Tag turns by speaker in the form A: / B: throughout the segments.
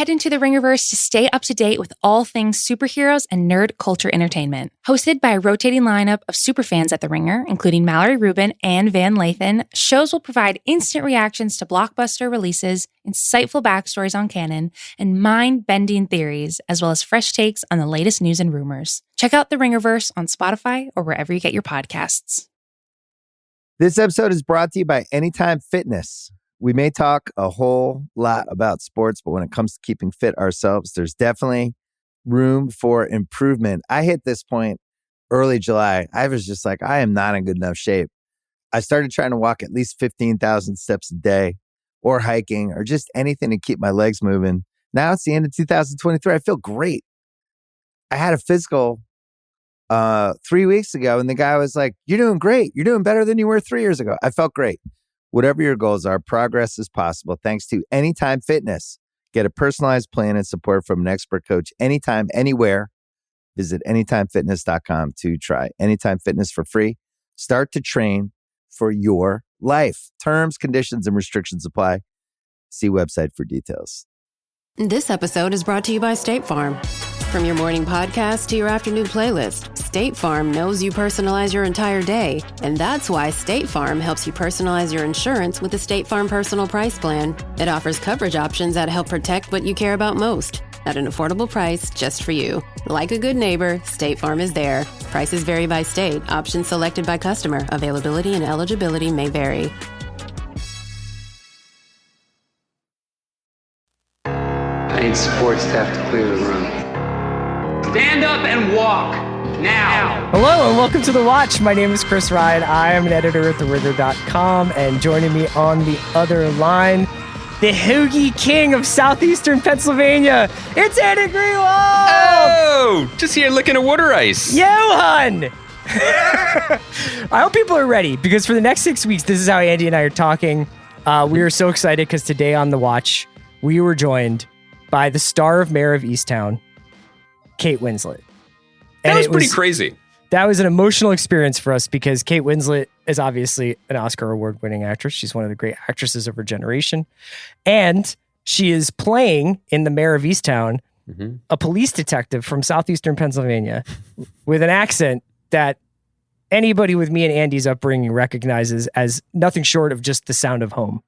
A: head into the Ringerverse to stay up to date with all things superheroes and nerd culture entertainment. Hosted by a rotating lineup of superfans at The Ringer, including Mallory Rubin and Van Lathan, shows will provide instant reactions to blockbuster releases, insightful backstories on canon, and mind-bending theories, as well as fresh takes on the latest news and rumors. Check out The Ringerverse on Spotify or wherever you get your podcasts.
B: This episode is brought to you by Anytime Fitness. We may talk a whole lot about sports, but when it comes to keeping fit ourselves, there's definitely room for improvement. I hit this point early July. I was just like, I am not in good enough shape. I started trying to walk at least 15,000 steps a day or hiking or just anything to keep my legs moving. Now it's the end of 2023. I feel great. I had a physical 3 weeks ago and the guy was like, you're doing great. You're doing better than you were 3 years ago. I felt great. Whatever your goals are, progress is possible thanks to Anytime Fitness. Get a personalized plan and support from an expert coach anytime, anywhere. Visit anytimefitness.com to try Anytime Fitness for free. Start to train for your life. Terms, conditions, and restrictions apply. See website for details.
C: This episode is brought to you by State Farm. From your morning podcast to your afternoon playlist, State Farm knows you personalize your entire day. And that's why State Farm helps you personalize your insurance with the State Farm Personal Price Plan. It offers coverage options that help protect what you care about most at an affordable price just for you. Like a good neighbor, State Farm is there. Prices vary by state. Options selected by customer. Availability and eligibility may vary.
D: I need support staff to clear the room. Stand up and walk, now.
E: Hello and welcome to The Watch. My name is Chris Ryan. I am an editor at TheRinger.com, and joining me on the other line, the Hoagie King of southeastern Pennsylvania, it's Andy Greenwald!
F: Oh, just here licking a water ice.
E: Johan! I hope people are ready, because for the next 6 weeks, this is how Andy and I are talking. We are so excited because today on The Watch, we were joined by the star of Mare of Easttown, Kate Winslet.
F: That was pretty crazy.
E: That was an emotional experience for us because Kate Winslet is obviously an Oscar award-winning actress. She's one of the great actresses of her generation. And she is playing in the Mare of Easttown, a police detective from southeastern Pennsylvania with an accent that anybody with me and Andy's upbringing recognizes as nothing short of just the sound of home.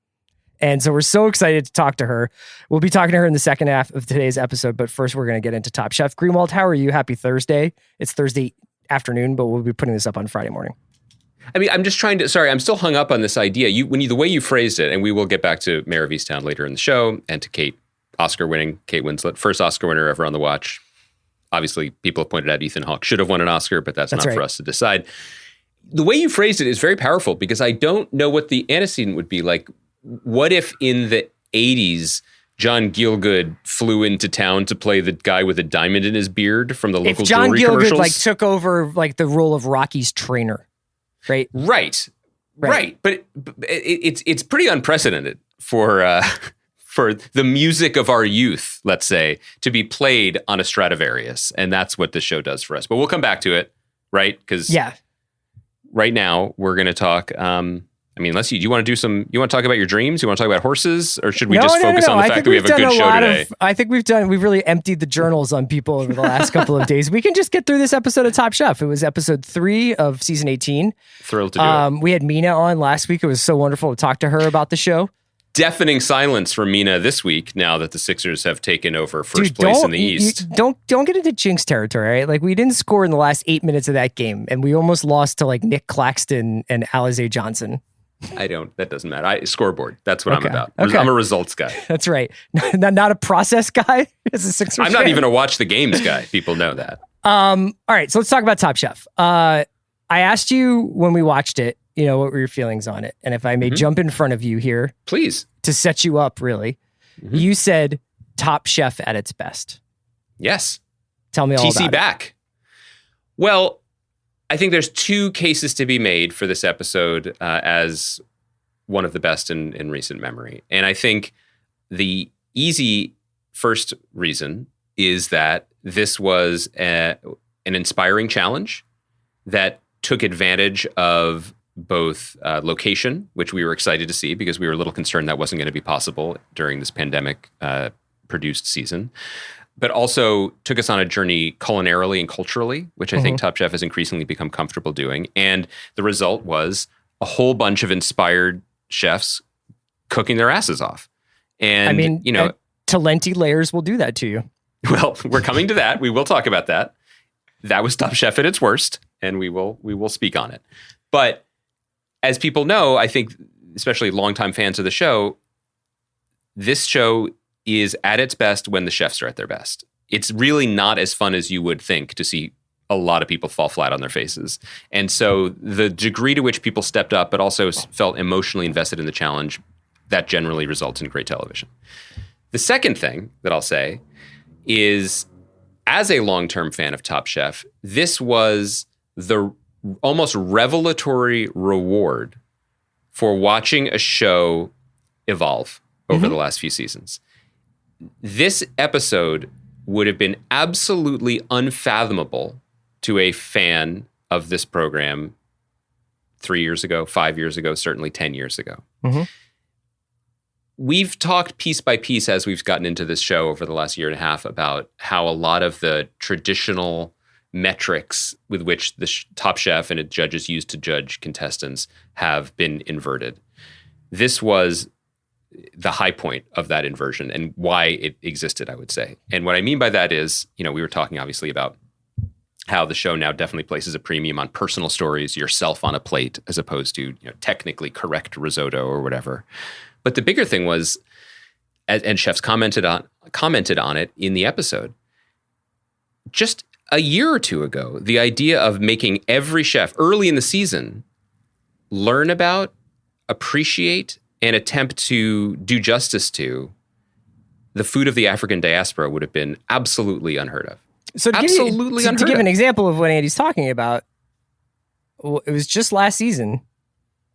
E: And so we're so excited to talk to her. We'll be talking to her in the second half of today's episode, but first we're going to get into Top Chef. Greenwald, how are you? Happy Thursday. It's Thursday afternoon, but we'll be putting this up on Friday morning.
F: I mean, I'm just trying to, I'm still hung up on this idea. The way you phrased it, and we will get back to Mare of Easttown later in the show, and to Kate, Oscar-winning Kate Winslet, first Oscar winner ever on The Watch. Obviously, people have pointed out Ethan Hawke should have won an Oscar, but that's not right for us to decide. The way you phrased it is very powerful because I don't know what the antecedent would be like. What if in the 80s, John Gielgud flew into town to play the guy with a diamond in his beard from the local jewelry commercials? If John Gielgud took over the role of Rocky's trainer, right? Right. But it's pretty unprecedented for the music of our youth, let's say, to be played on a Stradivarius, and that's what the show does for us. But we'll come back to it, right? Because right now we're going to talk. Unless you want to talk about your dreams? You want to talk about horses? Or should we just focus on the fact that we have a good show today? I think we've really emptied the journals on people over the last couple of days. We can just get through this episode of Top Chef. It was episode 3 of season 18. Thrilled to do it. We had Mina on last week. It was so wonderful to talk to her about the show. Deafening silence from Mina this week now that the Sixers have taken over first place in the East. Don't get into jinx territory, right? Like, we didn't score in the last 8 minutes of that game, and we almost lost to Nick Claxton and Alize Johnson. That doesn't matter. Scoreboard. That's what I'm about. Okay. I'm a results guy. That's right. Not a process guy. As a Sixers I'm not even a watch the games guy. People know that. All right. So let's talk about Top Chef. I asked you when we watched it, what were your feelings on it? And if I may jump in front of you here. Please. To set you up, really. You said Top Chef at its best. Yes. Tell me all about it. TC back. Well, I think there's two cases to be made for this episode as one of the best in recent memory. And I think the easy first reason is that this was an inspiring challenge that took advantage of both location, which we were excited to see because we were a little concerned that wasn't going to be possible during this pandemic produced season, but also took us on a journey culinarily and culturally, which I think Top Chef has increasingly become comfortable doing. And the result was a whole bunch of inspired chefs cooking their asses off. And,
E: I mean, Talenti layers will do that to you.
F: Well, we're coming to that. We will talk about that. That was Top Chef at its worst, and we will speak on it. But as people know, I think, especially longtime fans of the show, this show is at its best when the chefs are at their best. It's really not as fun as you would think to see a lot of people fall flat on their faces. And so the degree to which people stepped up, but also felt emotionally invested in the challenge, that generally results in great television. The second thing that I'll say is, as a long-term fan of Top Chef, this was the almost revelatory reward for watching a show evolve over the last few seasons. This episode would have been absolutely unfathomable to a fan of this program 3 years ago, 5 years ago, certainly 10 years ago. We've talked piece by piece as we've gotten into this show over the last year and a half about how a lot of the traditional metrics with which the Top Chef and its judges used to judge contestants have been inverted. This was the high point of that inversion and why it existed, I would say. And what I mean by that is, we were talking obviously about how the show now definitely places a premium on personal stories, yourself on a plate, as opposed to technically correct risotto or whatever. But the bigger thing was, and chefs commented on it in the episode, just a year or two ago, the idea of making every chef early in the season learn about, appreciate, and attempt to do justice to the food of the African diaspora would have been absolutely unheard of.
E: So to give an example of what Andy's talking about, it was just last season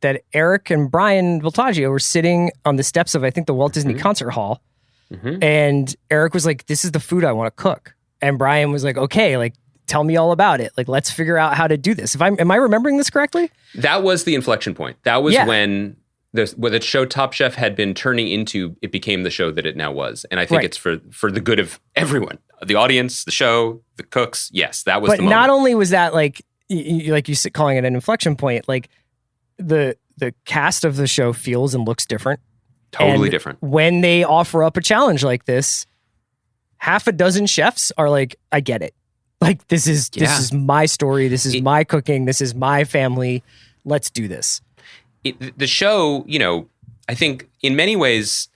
E: that Eric and Brian Voltaggio were sitting on the steps of, I think, the Walt Disney Concert Hall. And Eric was like, this is the food I want to cook. And Brian was like, okay, like, tell me all about it. Like, let's figure out how to do this. Am I remembering this correctly?
F: That was the inflection point. That was when the show Top Chef had been turning into, it became the show that it now was. And I think it's for the good of everyone. The audience, the show, the cooks. Yes, that was the moment. But
E: not only was that like you calling it an inflection point, like the cast of the show feels and looks different.
F: Totally different.
E: When they offer up a challenge like this, half a dozen chefs are like, I get it. Like, this is my story. This is my cooking. This is my family. Let's do this.
F: The show, I think in many ways,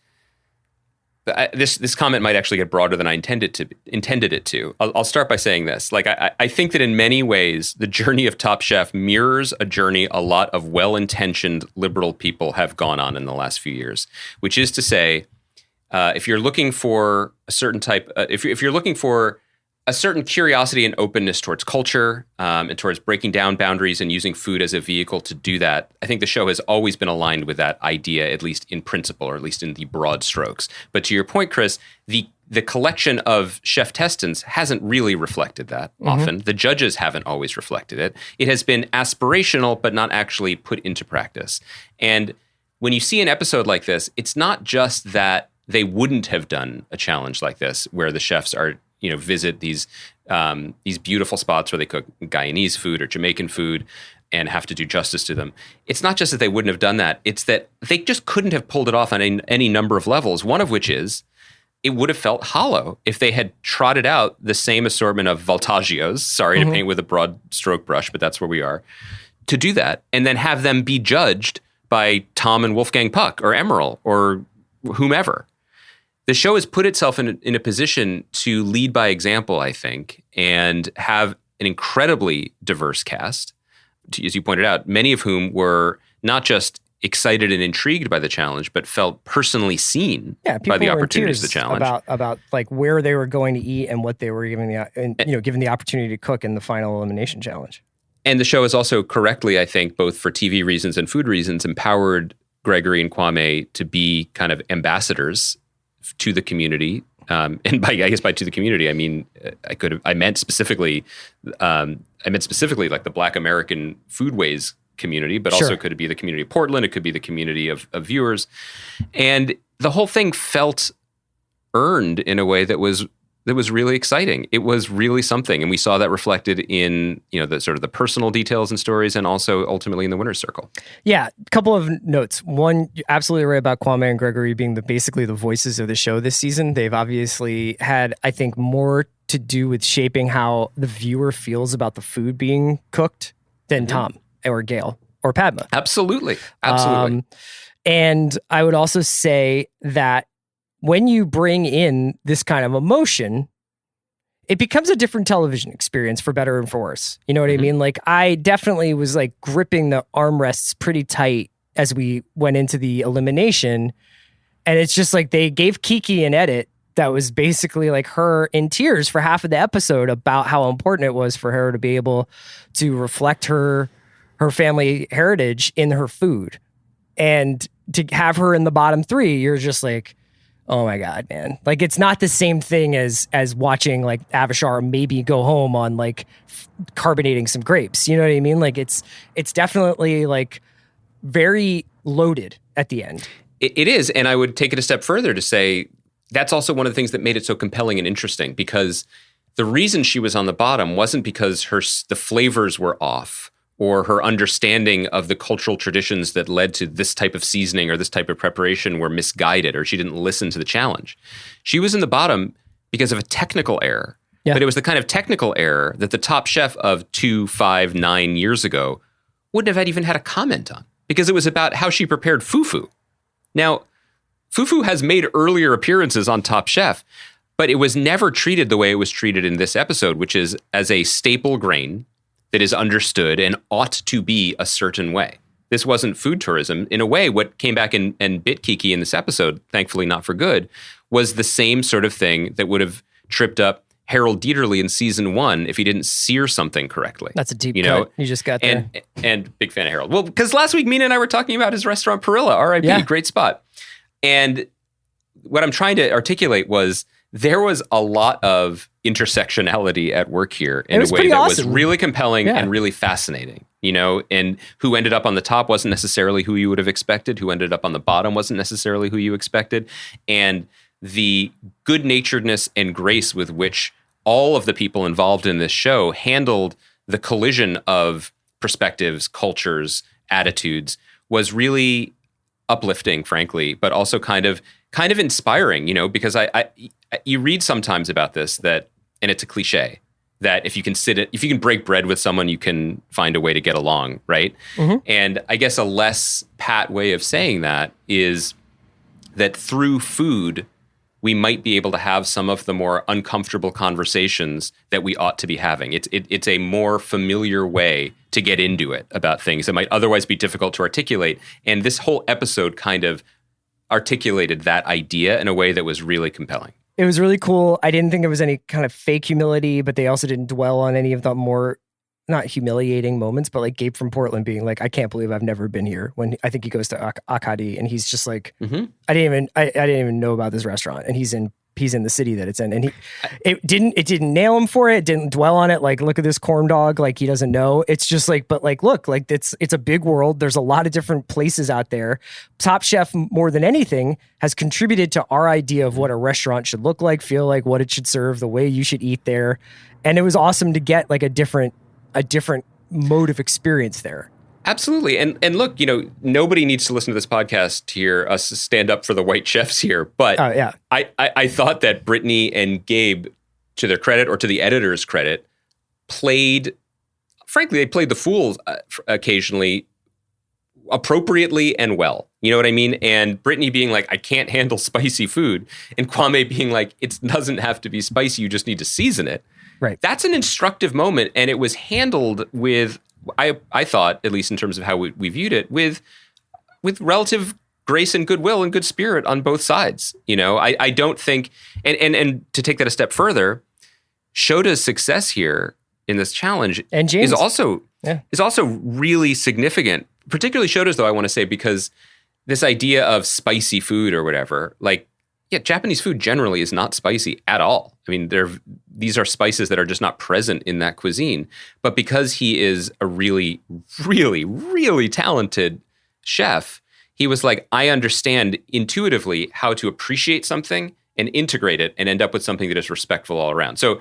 F: this comment might actually get broader than I intended it to. I'll start by saying this. Like, I think that in many ways, the journey of Top Chef mirrors a journey a lot of well-intentioned liberal people have gone on in the last few years, which is to say, if you're looking for a certain type, if you're looking for a certain curiosity and openness towards culture and towards breaking down boundaries and using food as a vehicle to do that, I think the show has always been aligned with that idea, at least in principle, or at least in the broad strokes. But to your point, Chris, the collection of chef testants hasn't really reflected that often. The judges haven't always reflected it. It has been aspirational, but not actually put into practice. And when you see an episode like this, it's not just that they wouldn't have done a challenge like this, where the chefs are visit these beautiful spots where they cook Guyanese food or Jamaican food and have to do justice to them. It's not just that they wouldn't have done that. It's that they just couldn't have pulled it off on any number of levels, one of which is it would have felt hollow if they had trotted out the same assortment of Voltaggios, sorry to paint with a broad stroke brush, but that's where we are, to do that, and then have them be judged by Tom and Wolfgang Puck or Emerald or whomever. The show has put itself in a position to lead by example, I think, and have an incredibly diverse cast, as you pointed out, many of whom were not just excited and intrigued by the challenge, but felt personally seen by the opportunities of the challenge.
E: About like where they were going to eat and what they were given the opportunity to cook in the final elimination challenge.
F: And the show has also correctly, I think, both for TV reasons and food reasons, empowered Gregory and Kwame to be kind of ambassadors to the community, and by to the community, I mean I meant specifically like the Black American Foodways community, but also could it be the community of Portland? It could be the community of viewers, and the whole thing felt earned in a way that was really exciting. It was really something. And we saw that reflected in, the sort of the personal details and stories, and also ultimately in the winner's circle.
E: Yeah. A couple of notes. One, you're absolutely right about Kwame and Gregory being basically the voices of the show this season. They've obviously had, I think, more to do with shaping how the viewer feels about the food being cooked than Tom or Gail or Padma.
F: Absolutely.
E: And I would also say that when you bring in this kind of emotion, it becomes a different television experience, for better and for worse. You know what I mean? Like, I definitely was like gripping the armrests pretty tight as we went into the elimination. And it's just like they gave Kiki an edit that was basically like her in tears for half of the episode about how important it was for her to be able to reflect her family heritage in her food. And to have her in the bottom three, you're just like, oh my God, man. Like, it's not the same thing as watching like Avishar maybe go home on like carbonating some grapes. You know what I mean? Like, it's definitely like very loaded at the end.
F: It is. And I would take it a step further to say that's also one of the things that made it so compelling and interesting, because the reason she was on the bottom wasn't because the flavors were off, or her understanding of the cultural traditions that led to this type of seasoning or this type of preparation were misguided, or she didn't listen to the challenge. She was in the bottom because of a technical error. Yeah. But it was the kind of technical error that the top chef of 2, 5, 9 years ago wouldn't have even had a comment on, because it was about how she prepared fufu. Now, fufu has made earlier appearances on Top Chef, but it was never treated the way it was treated in this episode, which is as a staple grain that is understood and ought to be a certain way. This wasn't food tourism. In a way, what came back and bit Kiki in this episode, thankfully not for good, was the same sort of thing that would have tripped up Harold Dieterle in season 1 if he didn't sear something correctly.
E: That's a deep cut. You just got there.
F: And big fan of Harold. Well, because last week Mina and I were talking about his restaurant Perilla, R.I.P., great spot. And what I'm trying to articulate was there was a lot of intersectionality at work here in a way that was really compelling and really fascinating, and who ended up on the top wasn't necessarily who you would have expected. Who ended up on the bottom wasn't necessarily who you expected. And the good-naturedness and grace with which all of the people involved in this show handled the collision of perspectives, cultures, attitudes was really uplifting, frankly, but also kind of inspiring, because you read sometimes about this that, and it's a cliche, that if you can break bread with someone, you can find a way to get along, right? Mm-hmm. And I guess a less pat way of saying that is that through food, we might be able to have some of the more uncomfortable conversations that we ought to be having. It's a more familiar way to get into it about things that might otherwise be difficult to articulate. And this whole episode kind of articulated that idea in a way that was really compelling.
E: It was really cool. I didn't think it was any kind of fake humility, but they also didn't dwell on any of the more, not humiliating moments, but like Gabe from Portland being like, I can't believe I've never been here. When I think he goes to Akadi and he's just like, I didn't even know about this restaurant, and he's in the city that it's in, and it didn't nail him for it. It didn't dwell on it. Like, look at this corn dog. Like, he doesn't know. It's just like, but like, look, like it's a big world. There's a lot of different places out there. Top Chef, more than anything, has contributed to our idea of what a restaurant should look like, feel like, what it should serve, the way you should eat there. And it was awesome to get like a different mode of experience there.
F: Absolutely. And look, nobody needs to listen to this podcast to hear us stand up for the white chefs here. But I thought that Brittany and Gabe, to their credit or to the editor's credit, they played the fools occasionally appropriately and well. You know what I mean? And Brittany being like, I can't handle spicy food. And Kwame being like, it doesn't have to be spicy. You just need to season it.
E: Right.
F: That's an instructive moment. And it was handled with, I thought, at least in terms of how we viewed it, with relative grace and goodwill and good spirit on both sides. I don't think, and to take that a step further, Shota's success here in this challenge is also really significant. Particularly Shota's, though, I want to say, because this idea of spicy food or whatever, like, Japanese food generally is not spicy at all. I mean, these are spices that are just not present in that cuisine. But because he is a really, really, really talented chef, he was like, I understand intuitively how to appreciate something and integrate it and end up with something that is respectful all around. So,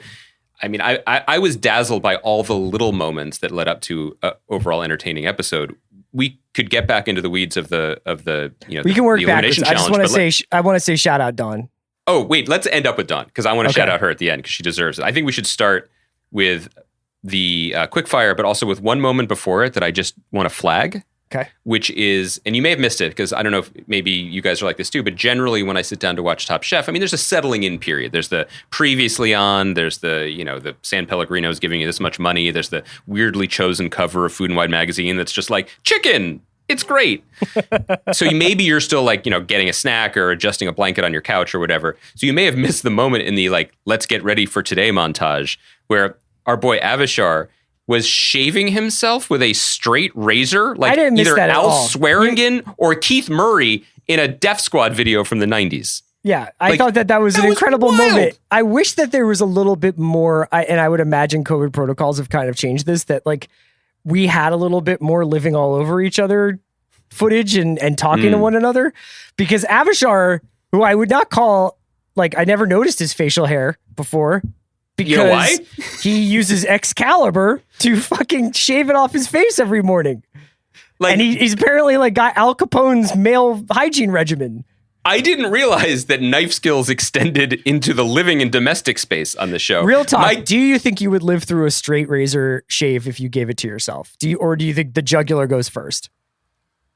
F: I mean, I was dazzled by all the little moments that led up to an overall entertaining episode. We could get back into the weeds of the
E: we can work backwards. I just want to say shout out Dawn.
F: Oh, wait, let's end up with Dawn because I want to shout out her at the end because she deserves it. I think we should start with the quickfire, but also with one moment before it that I just want to flag.
E: Okay.
F: Which is, and you may have missed it because I don't know if maybe you guys are like this too, but generally when I sit down to watch Top Chef, I mean, there's a settling in period. There's the previously on, there's the, the San Pellegrino's giving you this much money. There's the weirdly chosen cover of Food and Wine magazine that's just like, chicken, it's great. So maybe you're still like, getting a snack or adjusting a blanket on your couch or whatever. So you may have missed the moment in the like, let's get ready for today montage where our boy Avishar was shaving himself with a straight razor, like either Al Swearingen or Keith Murray in a Def Squad video from the 90s.
E: Yeah, I thought that was an incredible moment. I wish that there was a little bit more, and I would imagine COVID protocols have kind of changed this, that like we had a little bit more living all over each other footage and talking to one another. Because Avishar, who I would not call, like I never noticed his facial hair before. Because
F: you know why?
E: He uses Excalibur to fucking shave it off his face every morning. Like, and he's apparently like got Al Capone's male hygiene regimen.
F: I didn't realize that knife skills extended into the living and domestic space on the show.
E: Real talk. Do you think you would live through a straight razor shave if you gave it to yourself? Or do you think the jugular goes first?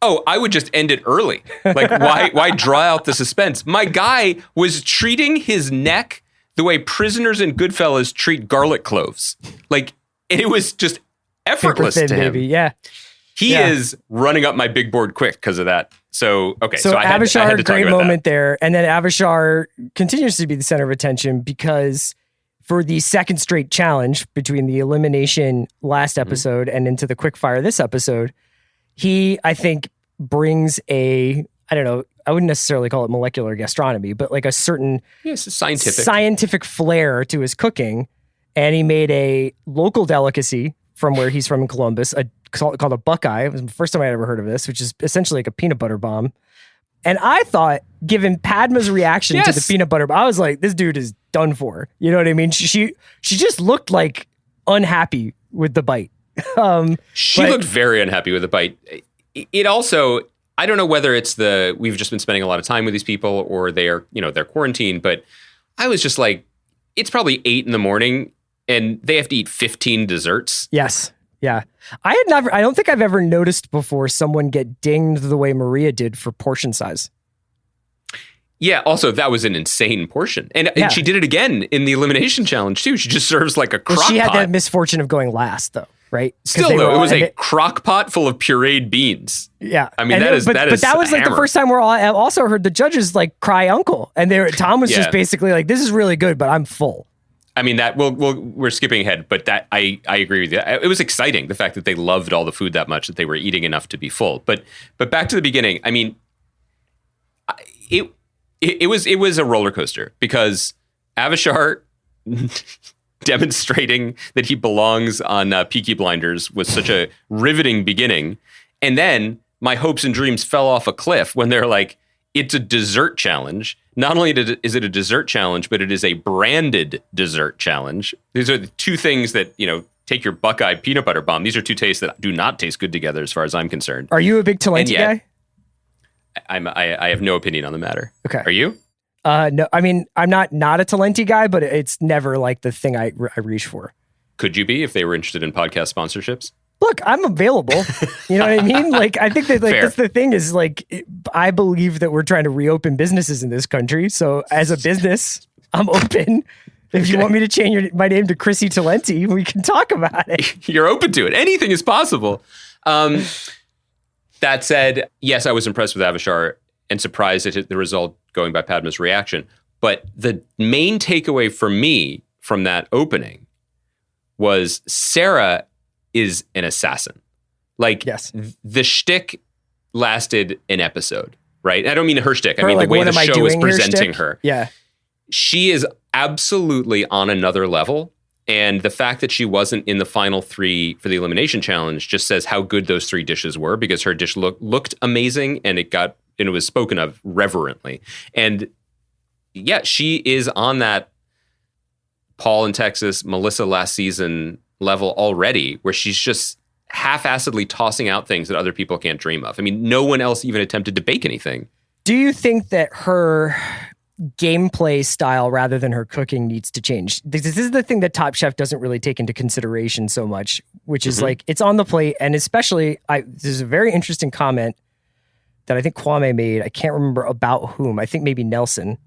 F: Oh, I would just end it early. Like, why draw out the suspense? My guy was treating his neck the way prisoners in Goodfellas treat garlic cloves. Like, it was just effortless to him.
E: Baby. Yeah.
F: He is running up my big board quick because of that. So, okay.
E: So
F: I had
E: Avishar,
F: to
E: great moment there. And then Avishar continues to be the center of attention because for the second straight challenge between the elimination last episode and into the quickfire this episode, he, I think, brings I don't know, I wouldn't necessarily call it molecular gastronomy, but like a certain scientific flair to his cooking. And he made a local delicacy from where he's from in Columbus, called a Buckeye. It was the first time I had ever heard of this, which is essentially like a peanut butter bomb. And I thought, given Padma's reaction to the peanut butter bomb, I was like, this dude is done for. You know what I mean? She just looked like unhappy with the bite.
F: She looked very unhappy with the bite. It also, I don't know whether it's we've just been spending a lot of time with these people or they're quarantined, but I was just like, it's probably 8 a.m. and they have to eat 15 desserts.
E: Yes. Yeah. I don't think I've ever noticed before someone get dinged the way Maria did for portion size.
F: Yeah. Also, that was an insane portion. And she did it again in the elimination challenge too. She just serves like a crock pot.
E: She had that misfortune of going last though. Right.
F: Still, though, it was a crock pot full of pureed beans.
E: Yeah.
F: I mean, that is
E: like the first time I also heard the judges like cry uncle. And Tom was just basically like, this is really good, but I'm full.
F: I mean, that we're skipping ahead, but that I agree with you. It was exciting, the fact that they loved all the food that much that they were eating enough to be full. But back to the beginning, I mean, it was a roller coaster because Avishar demonstrating that he belongs on Peaky Blinders was such a riveting beginning. And then my hopes and dreams fell off a cliff when they're like, it's a dessert challenge. Not only is it a dessert challenge, but it is a branded dessert challenge. These are the two things that, take your Buckeye peanut butter bomb. These are two tastes that do not taste good together as far as I'm concerned.
E: Are you a big Talenti guy?
F: I have no opinion on the matter.
E: Okay.
F: Are you?
E: No, I mean, I'm not a Talenti guy, but it's never like the thing I reach for.
F: Could you be if they were interested in podcast sponsorships?
E: Look, I'm available. You know what I mean? Like, I think that that's the thing is like, I believe that we're trying to reopen businesses in this country. So as a business, I'm open. If you want me to change my name to Chrissy Talenti, we can talk about it.
F: You're open to it. Anything is possible. That said, yes, I was impressed with Avishar and surprised at the result going by Padma's reaction. But the main takeaway for me from that opening was Sarah is an assassin. Like,
E: yes.
F: The shtick lasted an episode, right? I don't mean her shtick. I mean,
E: like,
F: the way the show is presenting her.
E: Yeah.
F: She is absolutely on another level. And the fact that she wasn't in the final 3 for the elimination challenge just says how good those 3 dishes were, because her dish looked amazing and it was spoken of reverently. And yeah, she is on that Paul in Texas, Melissa last season level already, where she's just half-assedly tossing out things that other people can't dream of. I mean, no one else even attempted to bake anything.
E: Do you think that her gameplay style rather than her cooking needs to change? This is the thing that Top Chef doesn't really take into consideration so much, which is like, it's on the plate. And especially, there's a very interesting comment that I think Kwame made. I can't remember about whom. I think maybe Nelson,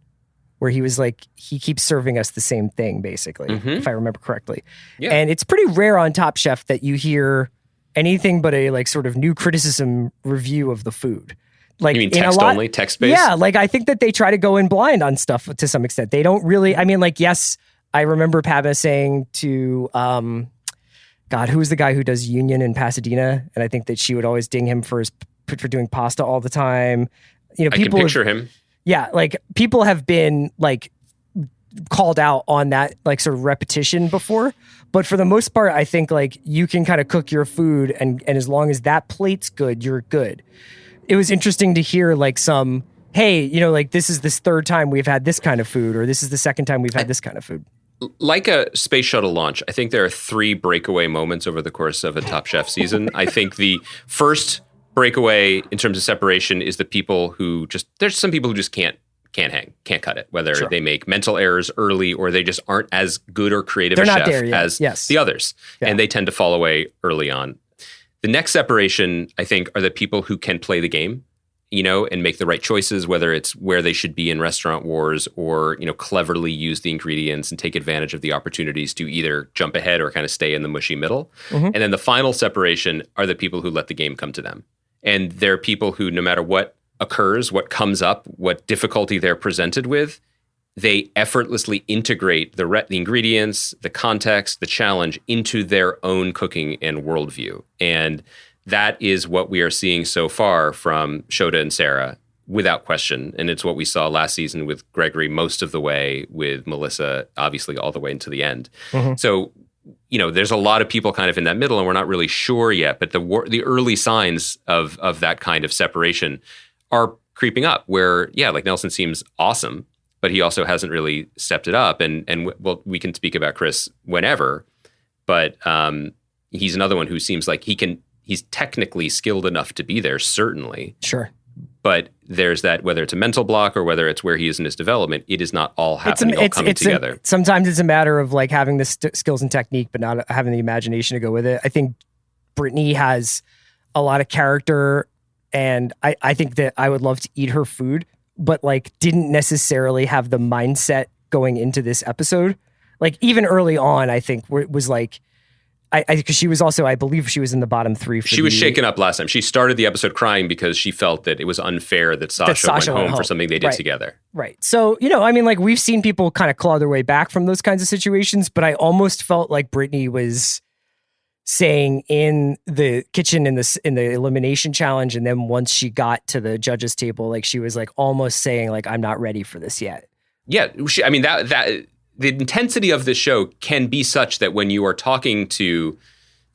E: where he was like, he keeps serving us the same thing, basically, if I remember correctly. Yeah. And it's pretty rare on Top Chef that you hear anything but a like sort of new criticism review of the food. Like,
F: you mean text only, text-based?
E: Yeah, like I think that they try to go in blind on stuff to some extent. They don't really, I mean, like, yes, I remember Padma saying to, God, who's the guy who does Union in Pasadena? And I think that she would always ding him for doing pasta all the time. You know, people
F: I can picture him.
E: Yeah, like people have been like called out on that like sort of repetition before. But for the most part, I think like you can kind of cook your food and as long as that plate's good, you're good. It was interesting to hear like some, hey, you know, like this is this third time we've had this kind of food, or this is the second time we've had this kind of food.
F: Like a space shuttle launch, I think there are 3 breakaway moments over the course of a Top Chef season. I think the first breakaway in terms of separation is the people who there's some people who just can't cut it, whether they make mental errors early or they just aren't as good or creative a chef as the others. Yeah. And they tend to fall away early on. The next separation, I think, are the people who can play the game, you know, and make the right choices, whether it's where they should be in restaurant wars or, you know, cleverly use the ingredients and take advantage of the opportunities to either jump ahead or kind of stay in the mushy middle. And then the final separation are the people who let the game come to them. And they're people who, no matter what occurs, what comes up, what difficulty they're presented with, they effortlessly integrate the ingredients, the context, the challenge into their own cooking and worldview. And that is what we are seeing so far from Shota and Sarah, without question. And it's what we saw last season with Gregory most of the way, with Melissa, obviously all the way into the end. So, you know, there's a lot of people kind of in that middle, and we're not really sure yet. But the early signs of that kind of separation are creeping up, where, yeah, like Nelson seems awesome, but he also hasn't really stepped it up. And well, we can speak about Chris whenever, but he's another one who seems like he's technically skilled enough to be there, certainly.
E: Sure.
F: But there's that, whether it's a mental block or whether it's where he is in his development, it is not all happening, all coming together.
E: Sometimes it's a matter of like having the skills and technique, but not having the imagination to go with it. I think Brittany has a lot of character, and I think that I would love to eat her food, but like didn't necessarily have the mindset going into this episode. Like even early on, I think was like, because she was also, I believe she was in the bottom 3.
F: She was shaken up last time. She started the episode crying because she felt that it was unfair that Sasha went home for something they did together.
E: Right. So, you know, I mean, like we've seen people kind of claw their way back from those kinds of situations, but I almost felt like Brittany was saying in the kitchen in the elimination challenge, and then once she got to the judges table, like she was like almost saying like, I'm not ready for this yet.
F: Yeah. I mean, that the intensity of this show can be such that when you are talking to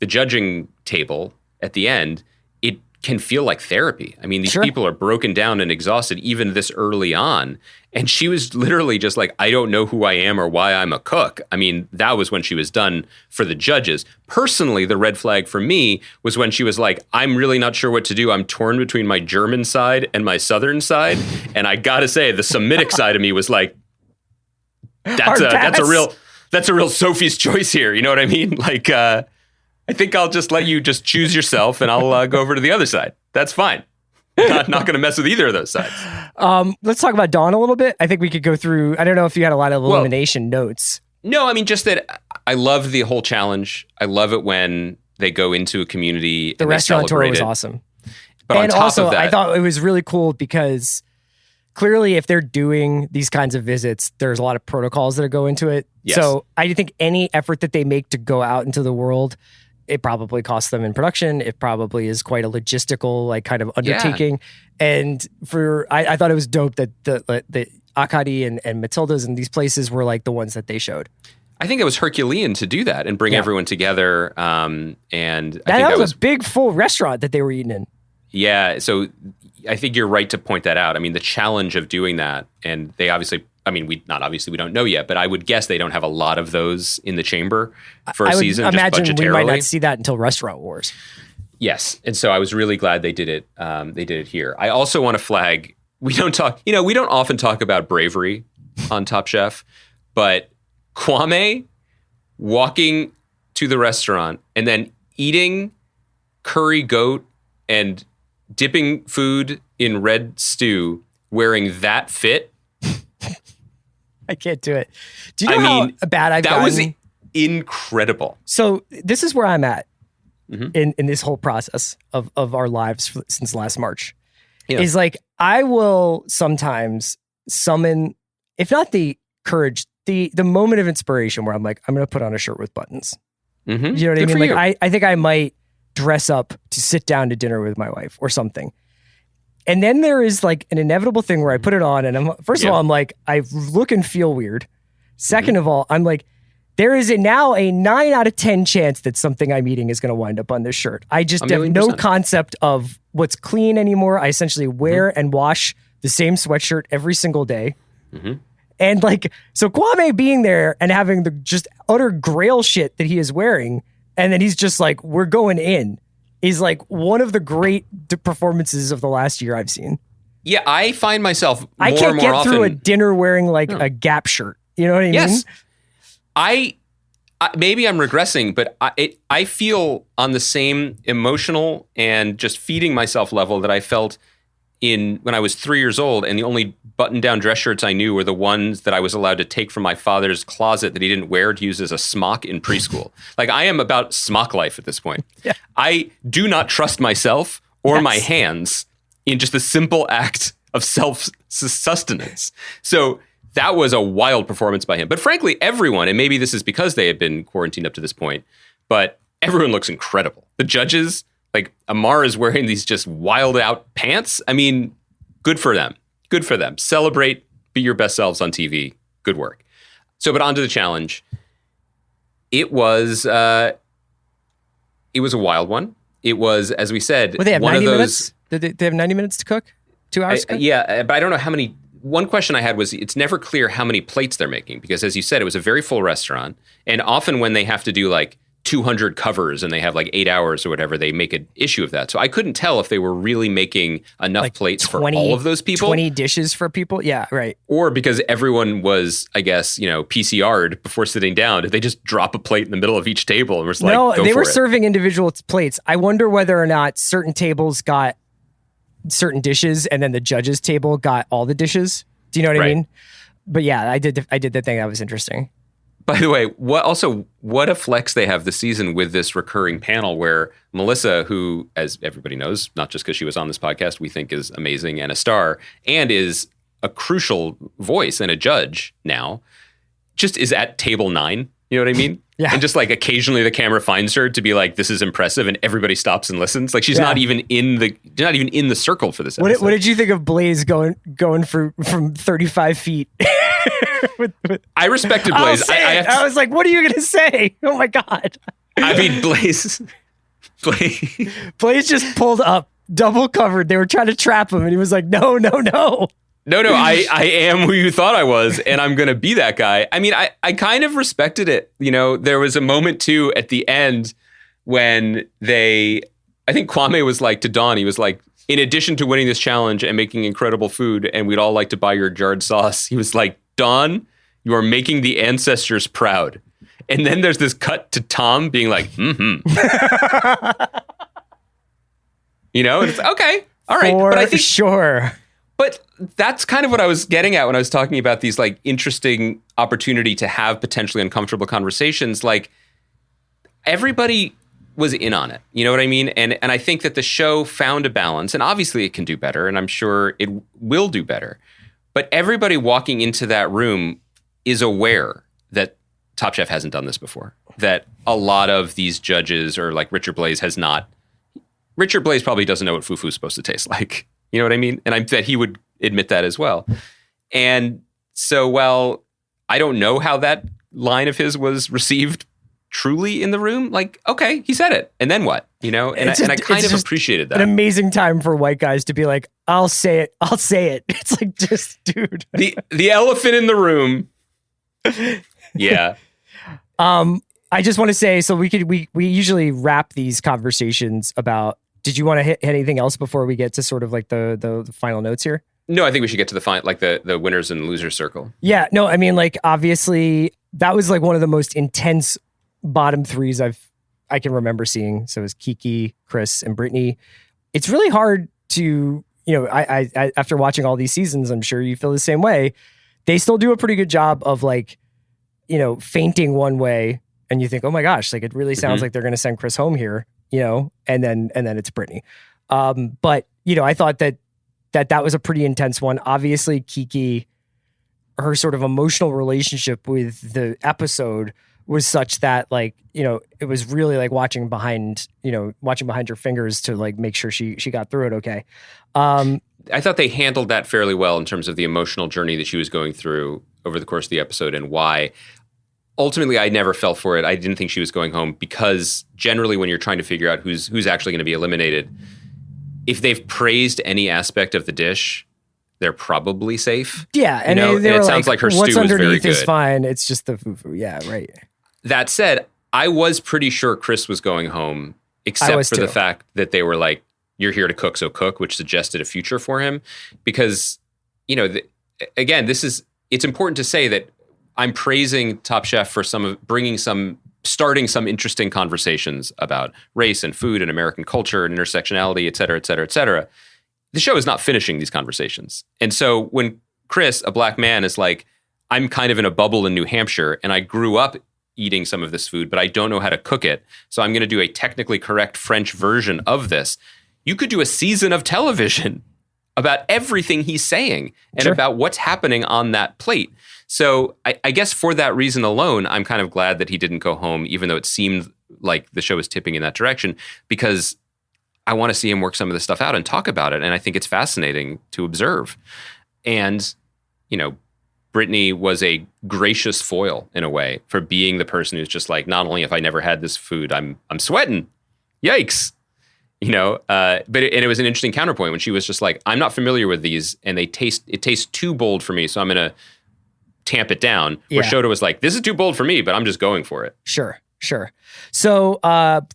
F: the judging table at the end, it can feel like therapy. I mean, these people are broken down and exhausted even this early on. And she was literally just like, I don't know who I am or why I'm a cook. I mean, that was when she was done for the judges. Personally, the red flag for me was when she was like, I'm really not sure what to do. I'm torn between my German side and my Southern side. And I got to say, the Semitic side of me was like, that's a real Sophie's choice here. You know what I mean? Like, I think I'll just let you just choose yourself, and I'll go over to the other side. That's fine. Not going to mess with either of those sides.
E: Let's talk about Dawn a little bit. I think we could go through. I don't know if you had a lot of elimination notes.
F: No, I mean just that I love the whole challenge. I love it when they go into a community.
E: The restaurant tour was awesome.
F: But on top of that,
E: I thought it was really cool because clearly, if they're doing these kinds of visits, there's a lot of protocols that go into it. Yes. So I think any effort that they make to go out into the world, it probably costs them in production. It probably is quite a logistical, like, kind of undertaking. Yeah. And I thought it was dope that the Akari and Matilda's and these places were like the ones that they showed.
F: I think it was Herculean to do that and bring everyone together. And
E: that was a big, full restaurant that they were eating in.
F: Yeah. So I think you're right to point that out. I mean, the challenge of doing that, and they obviously I mean, we don't know yet, but I would guess they don't have a lot of those in the chamber for a
E: I would
F: season.
E: imagine
F: just
E: we might
F: budgetarily.
E: not see that until Restaurant Wars.
F: Yes, and so I was really glad they did it. They did it here. I also want to flag. We don't often talk about bravery on Top Chef, but Kwame walking to the restaurant and then eating curry goat and dipping food in red stew, wearing that fit.
E: I can't do it. Do you know how bad I've gotten?
F: That was incredible.
E: So this is where I'm at in this whole process of our lives since last March.
F: Yeah.
E: Is like, I will sometimes summon, if not the courage, the moment of inspiration where I'm like, I'm going to put on a shirt with buttons.
F: Mm-hmm.
E: You know what
F: Good
E: I
F: for
E: mean?
F: you.
E: Like, I think I might dress up to sit down to dinner with my wife or something. And then there is like an inevitable thing where I put it on and first of all, I'm like, I look and feel weird. Second of all, I'm like, there is now a 9 out of 10 chance that something I'm eating is going to wind up on this shirt. I just have no concept of what's clean anymore. I essentially wear and wash the same sweatshirt every single day.
F: Mm-hmm.
E: And like, so Kwame being there and having the just utter grail shit that he is wearing, and then he's just like, we're going in, is like one of the great performances of the last year I've seen.
F: Yeah, I find myself more
E: I
F: and
E: can't
F: more
E: get
F: often
E: through a dinner wearing like a Gap shirt. You know what I mean?
F: Yes. I maybe I'm regressing, but I feel on the same emotional and just feeding myself level that I felt when I was 3 years old, and the only button-down dress shirts I knew were the ones that I was allowed to take from my father's closet that he didn't wear to use as a smock in preschool. Like, I am about smock life at this point.
E: Yeah.
F: I do not trust myself or my hands in just the simple act of self-sustenance. So that was a wild performance by him. But frankly, everyone, and maybe this is because they had been quarantined up to this point, but everyone looks incredible. The judges, like Amar is wearing these just wild out pants. I mean, good for them. Good for them. Celebrate, be your best selves on TV. Good work. So, but on to the challenge. It was a wild one. It was, as we said,
E: Well, they have
F: one
E: 90
F: of those.
E: minutes? Did they have 90 minutes to cook? 2 hours to cook?
F: Yeah, but I don't know how many. One question I had was, it's never clear how many plates they're making, because as you said, it was a very full restaurant. And often when they have to do like 200 covers and they have like 8 hours or whatever, they make an issue of that. So I couldn't tell if they were really making enough
E: Like
F: plates for all of those people.
E: 20 dishes for people? Yeah, right.
F: Or because everyone was, I guess, PCR'd before sitting down, did they just drop a plate in the middle of each table and was like,
E: No,
F: go
E: they
F: for
E: were
F: it?
E: serving individual plates. I wonder whether or not certain tables got certain dishes and then the judges' table got all the dishes. Do you know what I mean? But yeah, I did the thing that was interesting.
F: By the way, what a flex they have this season with this recurring panel where Melissa, who, as everybody knows, not just because she was on this podcast, we think is amazing and a star, and is a crucial voice and a judge now, just is at table 9. You know what I mean?
E: Yeah.
F: And just like occasionally the camera finds her to be like, this is impressive, and everybody stops and listens. Like she's not even in the circle for this episode.
E: What did you think of Blaze going from 35 feet?
F: I respected Blaze.
E: I was like, what are you going to say? Oh my God.
F: I mean, Blaze
E: just pulled up, double covered. They were trying to trap him and he was like, no.
F: No, I am who you thought I was, and I'm going to be that guy. I mean, I kind of respected it. There was a moment, too, at the end when I think Kwame was like to Dawn, he was like, in addition to winning this challenge and making incredible food, and we'd all like to buy your jarred sauce, he was like, Dawn, you are making the ancestors proud. And then there's this cut to Tom being like, and it's okay. All right.
E: For
F: but I think
E: sure.
F: But that's kind of what I was getting at when I was talking about these like interesting opportunity to have potentially uncomfortable conversations. Like everybody was in on it. You know what I mean? And I think that the show found a balance, and obviously it can do better, and I'm sure it will do better. But everybody walking into that room is aware that Top Chef hasn't done this before, that a lot of these judges, or like Richard Blaze probably doesn't know what fufu is supposed to taste like. You know what I mean? And I bet he would admit that as well. And so, well, I don't know how that line of his was received truly in the room. Like, okay, he said it. And then what? And I kind of appreciated that.
E: An amazing time for white guys to be like, I'll say it. It's like, just, dude.
F: The elephant in the room. Yeah.
E: I just want to say, so we usually wrap these conversations about, did you want to hit anything else before we get to sort of like the final notes here?
F: No, I think we should get to the winners and losers circle.
E: Yeah, no, I mean, like, obviously that was like one of the most intense bottom threes I can remember seeing. So it was Kiki, Chris, and Brittany. It's really hard to, I after watching all these seasons, I'm sure you feel the same way. They still do a pretty good job of like, fainting one way, and you think, oh my gosh, like it really sounds like they're going to send Chris home here, and then it's Brittany. But I thought that was a pretty intense one. Obviously, Kiki, her sort of emotional relationship with the episode was such that, like, it was really like watching behind your fingers to like make sure she got through it okay.
F: I thought they handled that fairly well in terms of the emotional journey that she was going through over the course of the episode, and why ultimately I never fell for it. I didn't think she was going home, because generally when you're trying to figure out who's actually going to be eliminated, if they've praised any aspect of the dish, they're probably safe.
E: Yeah, and
F: it sounds like her stew was very good. What's underneath
E: is fine. It's just the fufu. Yeah, right.
F: That said, I was pretty sure Chris was going home, except for the fact that they were like, "You're here to cook, so cook," which suggested a future for him. Because, again, it's important to say that I'm praising Top Chef for starting some interesting conversations about race and food and American culture and intersectionality, et cetera, et cetera, et cetera. The show is not finishing these conversations. And so when Chris, a black man, is like, I'm kind of in a bubble in New Hampshire and I grew up eating some of this food, but I don't know how to cook it, so I'm going to do a technically correct French version of this. You could do a season of television about everything he's saying and about what's happening on that plate. So I guess for that reason alone, I'm kind of glad that he didn't go home, even though it seemed like the show was tipping in that direction, because I want to see him work some of this stuff out and talk about it. And I think it's fascinating to observe. And, Brittany was a gracious foil in a way for being the person who's just like, not only have I never had this food, I'm sweating. Yikes. But it was an interesting counterpoint when she was just like, I'm not familiar with these and it tastes too bold for me, so I'm going to tamp it down. Where Shota was like, this is too bold for me, but I'm just going for it.
E: Sure. So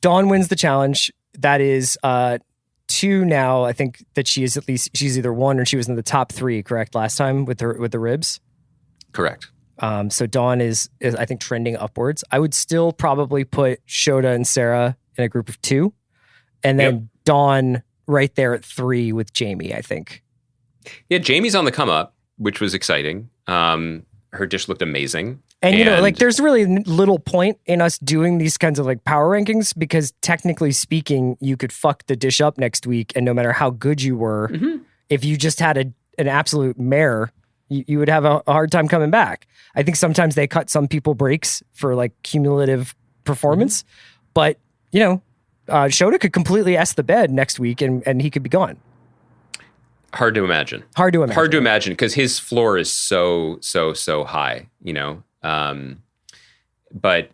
E: Dawn wins the challenge. That is 2 now. I think that she's either 1 or she was in the top 3, correct, last time with the ribs?
F: Correct.
E: So Dawn is I think trending upwards. I would still probably put Shota and Sarah in a group of 2. And then Dawn right there at 3 with Jamie, I think. Yeah,
F: Jamie's on the come up, which was exciting. Her dish looked amazing.
E: And there's really little point in us doing these kinds of like power rankings, because technically speaking, you could fuck the dish up next week, and no matter how good you were, if you just had an absolute mare, you would have a hard time coming back. I think sometimes they cut some people breaks for like cumulative performance, but Shota could completely S the bed next week and he could be gone.
F: Hard to imagine because his floor is so high, but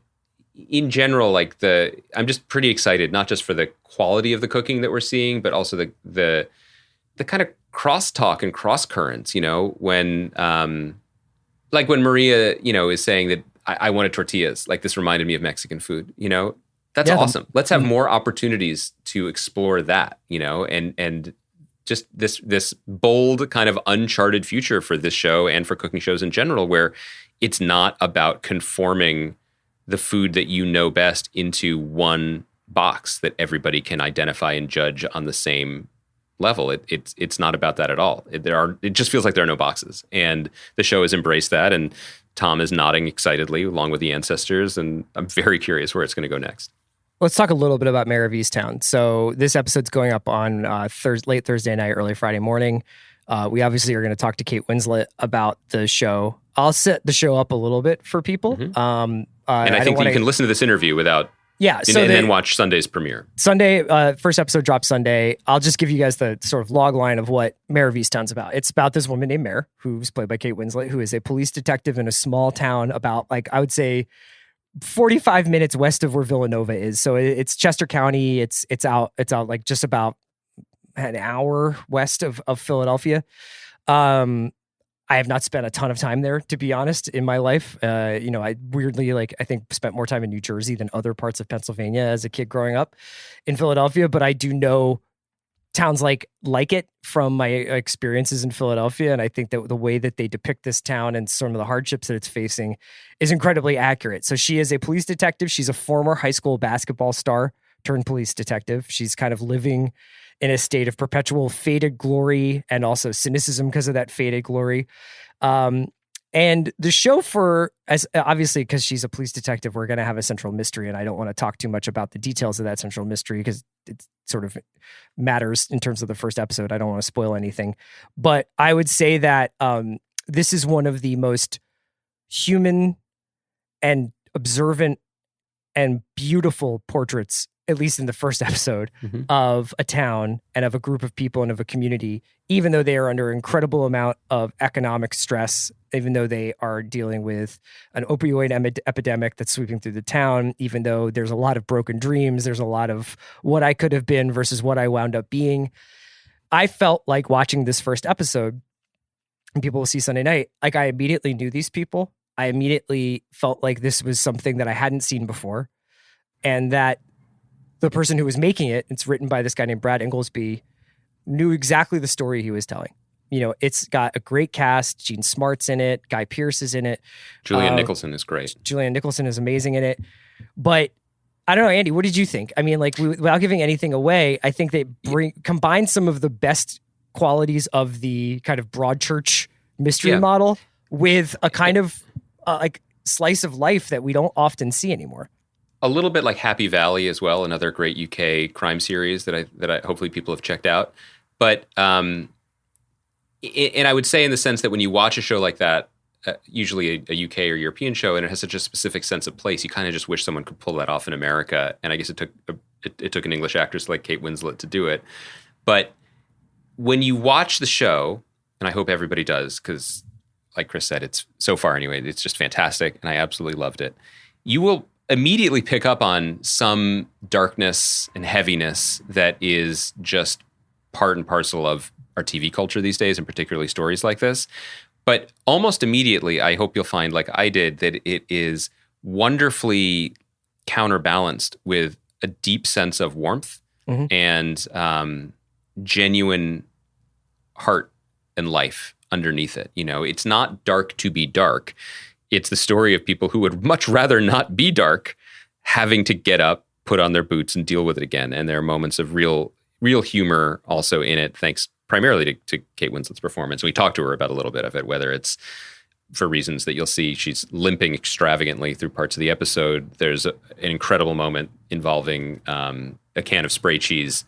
F: in general, like I'm just pretty excited, not just for the quality of the cooking that we're seeing, but also the kind of crosstalk and cross currents, when like when Maria, is saying that I wanted tortillas, like this reminded me of Mexican food, that's awesome. Let's have more opportunities to explore that, and just this bold kind of uncharted future for this show and for cooking shows in general, where it's not about conforming the food that you know best into one box that everybody can identify and judge on the same level. It's not about that at all. It just feels like there are no boxes, and the show has embraced that. And Tom is nodding excitedly along with the ancestors, and I'm very curious where it's going to go next.
E: Let's talk a little bit about Mare of Easttown. So this episode's going up on late Thursday night, early Friday morning. We obviously are going to talk to Kate Winslet about the show. I'll set the show up a little bit for people.
F: And I think that you can listen to this interview without... then watch Sunday's premiere.
E: Sunday, first episode drops Sunday. I'll just give you guys the sort of log line of what Mare of Easttown's about. It's about this woman named Mare, who's played by Kate Winslet, who is a police detective in a small town about, like, I would say 45 minutes west of where Villanova is. So it's Chester County. It's out like just about an hour west of Philadelphia. I have not spent a ton of time there, to be honest, in my life. I weirdly, I think spent more time in New Jersey than other parts of Pennsylvania as a kid growing up in Philadelphia. But I do know towns like it from my experiences in Philadelphia. And I think that the way that they depict this town and some of the hardships that it's facing is incredibly accurate. So she is a police detective. She's a former high school basketball star turned police detective. She's kind of living in a state of perpetual faded glory and also cynicism because of that faded glory. And the show as obviously, because she's a police detective, we're going to have a central mystery. And I don't want to talk too much about the details of that central mystery because it sort of matters in terms of the first episode. I don't want to spoil anything. But I would say that this is one of the most human and observant and beautiful portraits, at least in the first episode, of a town and of a group of people and of a community, even though they are under an incredible amount of economic stress, even though they are dealing with an opioid epidemic that's sweeping through the town, even though there's a lot of broken dreams, there's a lot of what I could have been versus what I wound up being. I felt like watching this first episode, and people will see Sunday night, like I immediately knew these people. I immediately felt like this was something that I hadn't seen before, and that the person who was making it, it's written by this guy named Brad Inglesby, knew exactly the story he was telling. It's got a great cast. Gene Smart's in it. Guy Pearce is in it.
F: Julianne Nicholson is great.
E: Julianne Nicholson is amazing in it. But I don't know, Andy, what did you think? I mean, without giving anything away, I think they combine some of the best qualities of the kind of Broadchurch mystery model with a kind of slice of life that we don't often see anymore.
F: A little bit like Happy Valley as well, another great UK crime series that I hopefully people have checked out. But and I would say in the sense that when you watch a show like that, usually a UK or European show, and it has such a specific sense of place, you kind of just wish someone could pull that off in America. And I guess it took an English actress like Kate Winslet to do it. But when you watch the show, and I hope everybody does, because like Chris said, it's so far anyway, it's just fantastic, and I absolutely loved it. You will immediately pick up on some darkness and heaviness that is just part and parcel of our TV culture these days, and particularly stories like this. But almost immediately, I hope you'll find, like I did, that it is wonderfully counterbalanced with a deep sense of warmth and genuine heart and life underneath it. It's not dark to be dark. It's the story of people who would much rather not be dark, having to get up, put on their boots, and deal with it again. And there are moments of real humor also in it, thanks primarily to Kate Winslet's performance. We talked to her about a little bit of it, whether it's for reasons that you'll see. She's limping extravagantly through parts of the episode. There's an incredible moment involving a can of spray cheese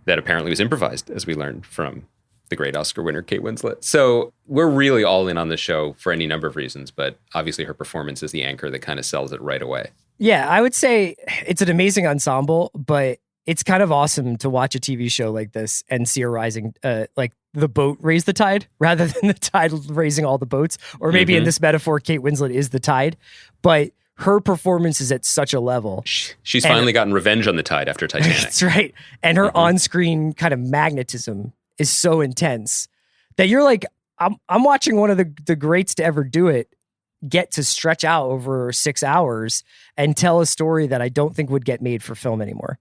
F: that apparently was improvised, as we learned from the great Oscar winner, Kate Winslet. So we're really all in on the show for any number of reasons, but obviously her performance is the anchor that kind of sells it right away.
E: Yeah, I would say it's an amazing ensemble, but it's kind of awesome to watch a TV show like this and see a rising, like the boat raise the tide rather than the tide raising all the boats. Or maybe in this metaphor, Kate Winslet is the tide, but her performance is at such a level.
F: She's finally gotten revenge on the tide after Titanic.
E: That's right. And her on-screen kind of magnetism is so intense that you're like, I'm watching one of the greats to ever do it get to stretch out over 6 hours and tell a story that I don't think would get made for film anymore.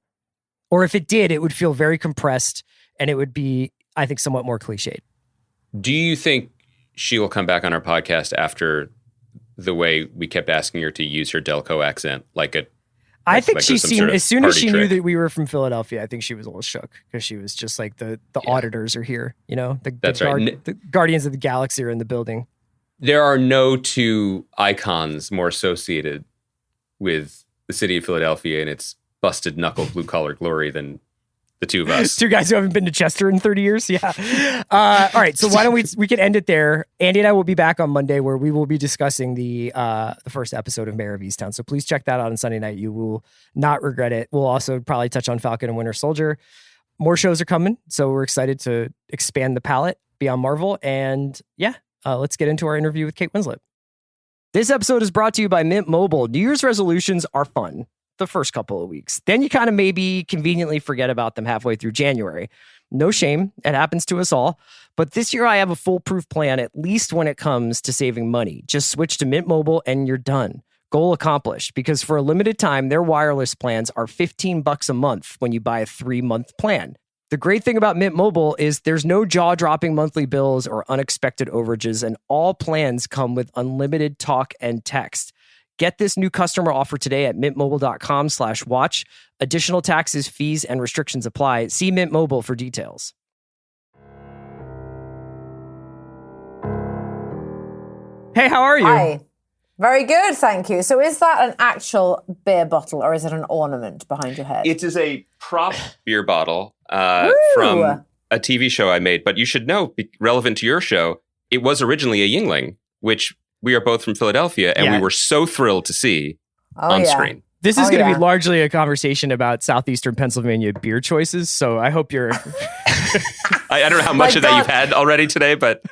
E: Or if it did, it would feel very compressed and it would be, I think, somewhat more cliched.
F: Do you think she will come back on our podcast after the way we kept asking her to use her Delco accent?
E: I think she seemed, as soon as she knew that we were from Philadelphia, I think she was a little shook because she was just like, the auditors are here, the Guardians of the Galaxy are in the building.
F: There are no two icons more associated with the city of Philadelphia and its busted knuckle blue collar glory than the two of us.
E: Two guys who haven't been to Chester in 30 years. Yeah. All right. So why don't we can end it there. Andy and I will be back on Monday where we will be discussing the first episode of Mare of Easttown. So please check that out on Sunday night. You will not regret it. We'll also probably touch on Falcon and Winter Soldier. More shows are coming. So we're excited to expand the palette beyond Marvel. And let's get into our interview with Kate Winslet. This episode is brought to you by Mint Mobile. New Year's resolutions are fun. the first couple of weeks. Then you kind of maybe conveniently forget about them halfway through January. No shame. It happens to us all. But this year I have a foolproof plan, at least when it comes to saving money. Just switch to Mint Mobile and you're done. Goal accomplished, because for a limited time, their wireless plans are $15 a month when you buy a 3-month plan. The great thing about Mint Mobile is there's no jaw-dropping monthly bills or unexpected overages, and all plans come with unlimited talk and text. Get this new customer offer today at mintmobile.com/watch. Additional taxes, fees, and restrictions apply. See Mint Mobile for details. Hey, how are you?
G: Hi. Very good, thank you. So is that an actual beer bottle or is it an ornament behind your head?
F: It is a prop beer bottle from a TV show I made. But you should know, relevant to your show, it was originally a Yuengling, which we are both from Philadelphia, and we were so thrilled to see on screen.
E: This is going to be largely a conversation about southeastern Pennsylvania beer choices, so I hope you're...
F: I don't know how much of that you've had already today, but...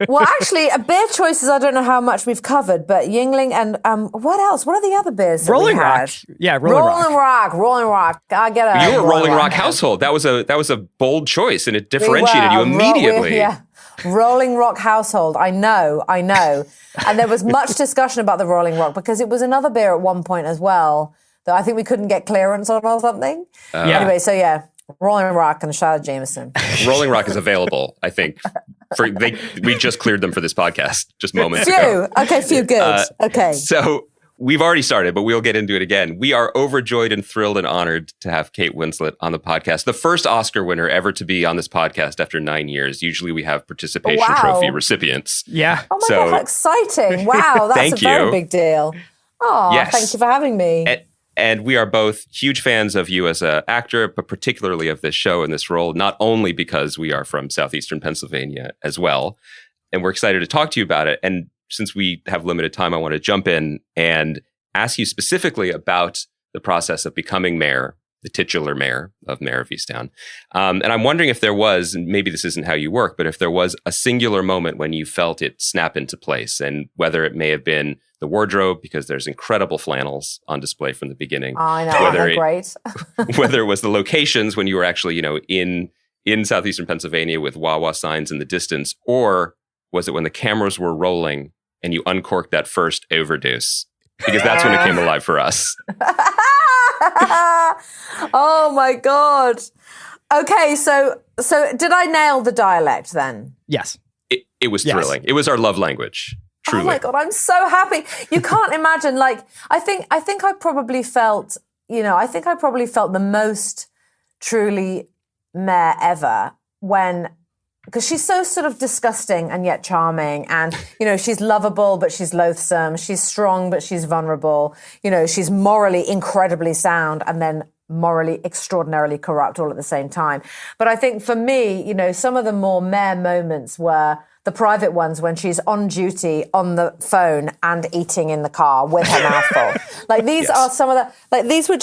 G: Well, actually, beer choices, I don't know how much we've covered, but Yuengling and what else? What are the other beers that
E: Rolling
G: we had?
E: Rock. Yeah, Rolling Rock.
G: Rolling Rock. I get it.
F: You were a Rolling Rock household. That was a bold choice, and it differentiated you immediately.
G: Rolling Rock household. I know. And there was much discussion about the Rolling Rock because it was another beer at one point as well that I think we couldn't get clearance on or something. Anyway, so Rolling Rock and shout out Jameson.
F: Rolling Rock is available, I think. We just cleared them for this podcast just moments ago.
G: Few good. Okay.
F: So we've already started, but we'll get into it again. We are overjoyed and thrilled and honored to have Kate Winslet on the podcast. The first Oscar winner ever to be on this podcast after 9 years. Usually we have participation trophy recipients.
E: Yeah.
G: Oh my God, how exciting. Wow, that's a very big deal. Oh, yes. Thank you for having me.
F: And we are both huge fans of you as an actor, but particularly of this show and this role, not only because we are from southeastern Pennsylvania as well. And we're excited to talk to you about it. And since we have limited time, I want to jump in and ask you specifically about the process of becoming mayor, the titular mayor of Mare of Easttown. And I'm wondering if there was, and maybe this isn't how you work, but if there was a singular moment when you felt it snap into place, and whether it may have been the wardrobe, because there's incredible flannels on display from the beginning.
G: Oh, I know, they're great.
F: Whether it was the locations when you were actually, in southeastern Pennsylvania with Wawa signs in the distance, or was it when the cameras were rolling and you uncorked that first overdose? Because that's when it came alive for us.
G: Oh my God. Okay, so did I nail the dialect then?
E: Yes.
F: It was thrilling. It was our love language. Truly.
G: Oh my God, I'm so happy. You can't imagine, I think I probably felt, the most truly mayor ever because she's so sort of disgusting and yet charming. And, she's lovable, but she's loathsome. She's strong, but she's vulnerable. She's morally incredibly sound and then morally extraordinarily corrupt all at the same time. But I think for me, some of the more mayor moments were the private ones when she's on duty on the phone and eating in the car with her mouth full. These are some of the, these were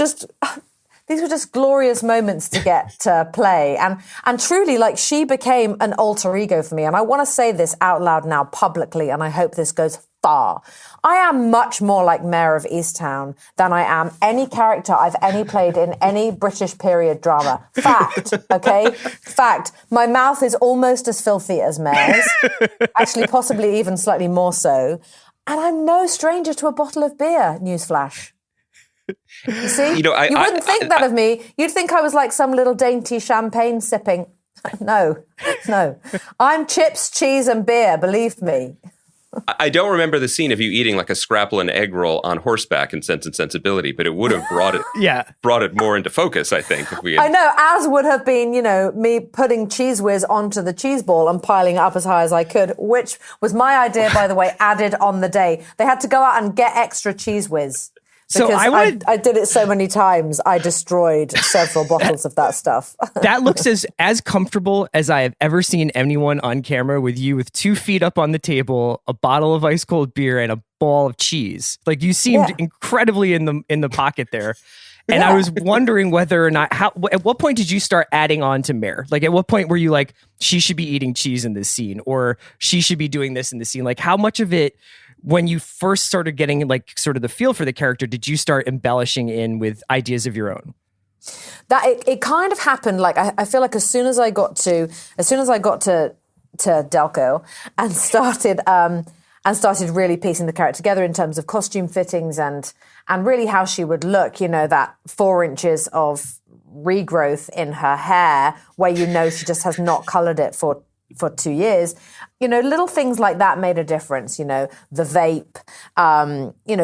G: just glorious moments to get to play. And truly, she became an alter ego for me. And I want to say this out loud now publicly, and I hope this goes far. I am much more like Mare of Easttown than I am any character I've played in any British period drama. Fact, okay? Fact. My mouth is almost as filthy as Mare's. Actually, possibly even slightly more so. And I'm no stranger to a bottle of beer, newsflash. You see? You wouldn't think that of me. You'd think I was like some little dainty champagne sipping. No. I'm chips, cheese, and beer, believe me.
F: I don't remember the scene of you eating like a scrapple and egg roll on horseback in Sense and Sensibility, but it would have brought it more into focus, I think. If we had...
G: I know, as would have been, me putting Cheese Whiz onto the cheese ball and piling it up as high as I could, which was my idea, by the way, added on the day. They had to go out and get extra Cheese Whiz. Because I did it so many times, I destroyed several bottles of that stuff.
E: That looks as comfortable as I have ever seen anyone on camera, with you with 2 feet up on the table, a bottle of ice cold beer, and a ball of cheese. You seemed incredibly in the pocket there. And I was wondering whether or not, at what point did you start adding on to Mare? At what point were you like, she should be eating cheese in this scene, or she should be doing this in this scene? How much of it when you first started getting like sort of the feel for the character, did you start embellishing in with ideas of your own?
G: That it kind of happened. Like I feel like as soon as I got to Delco and started really piecing the character together in terms of costume fittings and really how she would look, that 4 inches of regrowth in her hair where she just has not colored it for 2 years. Little things like that made a difference, the vape,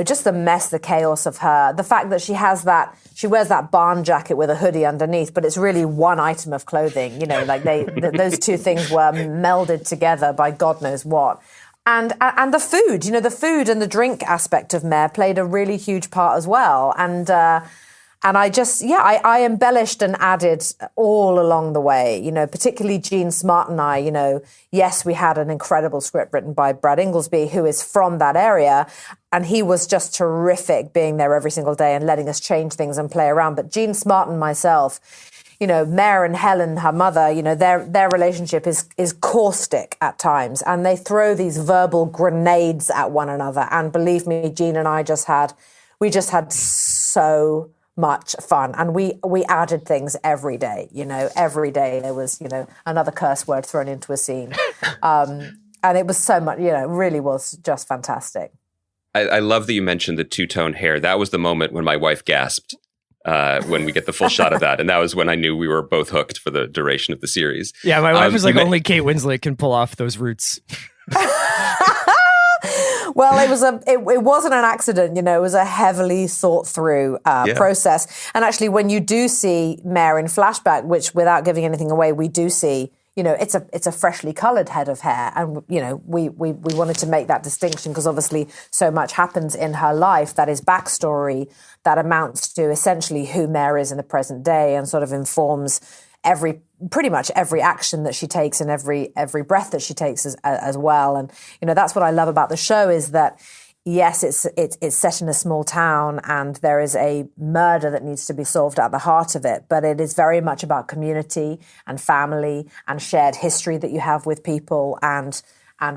G: just the mess, the chaos of her, the fact that she wears that barn jacket with a hoodie underneath, but it's really one item of clothing, those two things were melded together by God knows what. And the food, the food and the drink aspect of Mare played a really huge part as well. And I embellished and added all along the way, particularly Jean Smart and I, yes, we had an incredible script written by Brad Inglesby, who is from that area. And he was just terrific being there every single day and letting us change things and play around. But Jean Smart and myself, Mare and Helen, her mother, their relationship is caustic at times. And they throw these verbal grenades at one another. And believe me, Jean and I we just had so much fun, and we added things every day. Every day there was another curse word thrown into a scene, and it was so much. Really was just fantastic.
F: I love that you mentioned the two-tone hair. That was the moment when my wife gasped when we get the full shot of that, and that was when I knew we were both hooked for the duration of the series.
E: Yeah, my wife was like, only Kate Winslet can pull off those roots.
G: Well, it wasn't an accident, it was a heavily thought through process. And actually, when you do see Mare in flashback, which without giving anything away, we do see, it's a freshly coloured head of hair. And, we wanted to make that distinction because obviously so much happens in her life that is backstory that amounts to essentially who Mare is in the present day and sort of informs pretty much every action that she takes and every breath that she takes as well. And, that's what I love about the show is that, yes, it's set in a small town and there is a murder that needs to be solved at the heart of it. But it is very much about community and family and shared history that you have with people and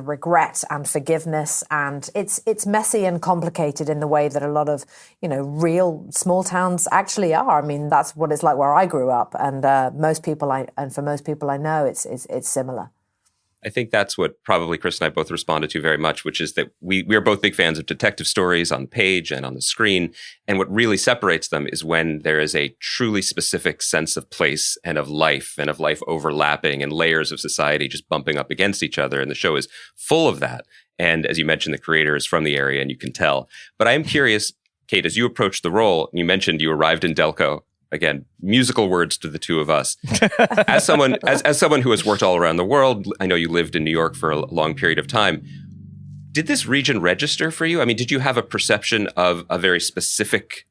G: regret and forgiveness. And it's messy and complicated in the way that a lot of, real small towns actually are. I mean, that's what it's like where I grew up. And for most people I know, it's similar.
F: I think that's what probably Chris and I both responded to very much, which is that we are both big fans of detective stories on the page and on the screen. And what really separates them is when there is a truly specific sense of place and of life overlapping and layers of society just bumping up against each other. And the show is full of that. And as you mentioned, the creator is from the area and you can tell. But I am curious, Kate, as you approached the role, you mentioned you arrived in Delco. Again, musical words to the two of us. As someone who has worked all around the world, I know you lived in New York for a long period of time. Did this region register for you? I mean, did you have a perception of a very specific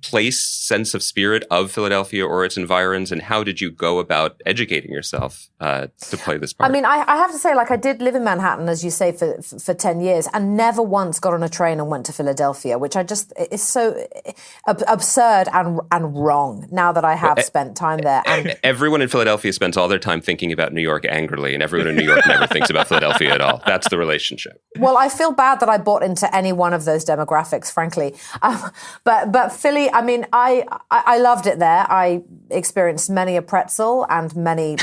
F: place, sense of spirit of Philadelphia or its environs? And how did you go about educating yourself to play this part?
G: I mean, I have to say, I did live in Manhattan, as you say, for 10 years and never once got on a train and went to Philadelphia, which is so absurd and wrong now that I have spent time there. And
F: everyone in Philadelphia spends all their time thinking about New York angrily, and everyone in New York never thinks about Philadelphia at all. That's the relationship.
G: Well, I feel bad that I bought into any one of those demographics, frankly. But Philly, I mean, I loved it there. I experienced many a pretzel and many,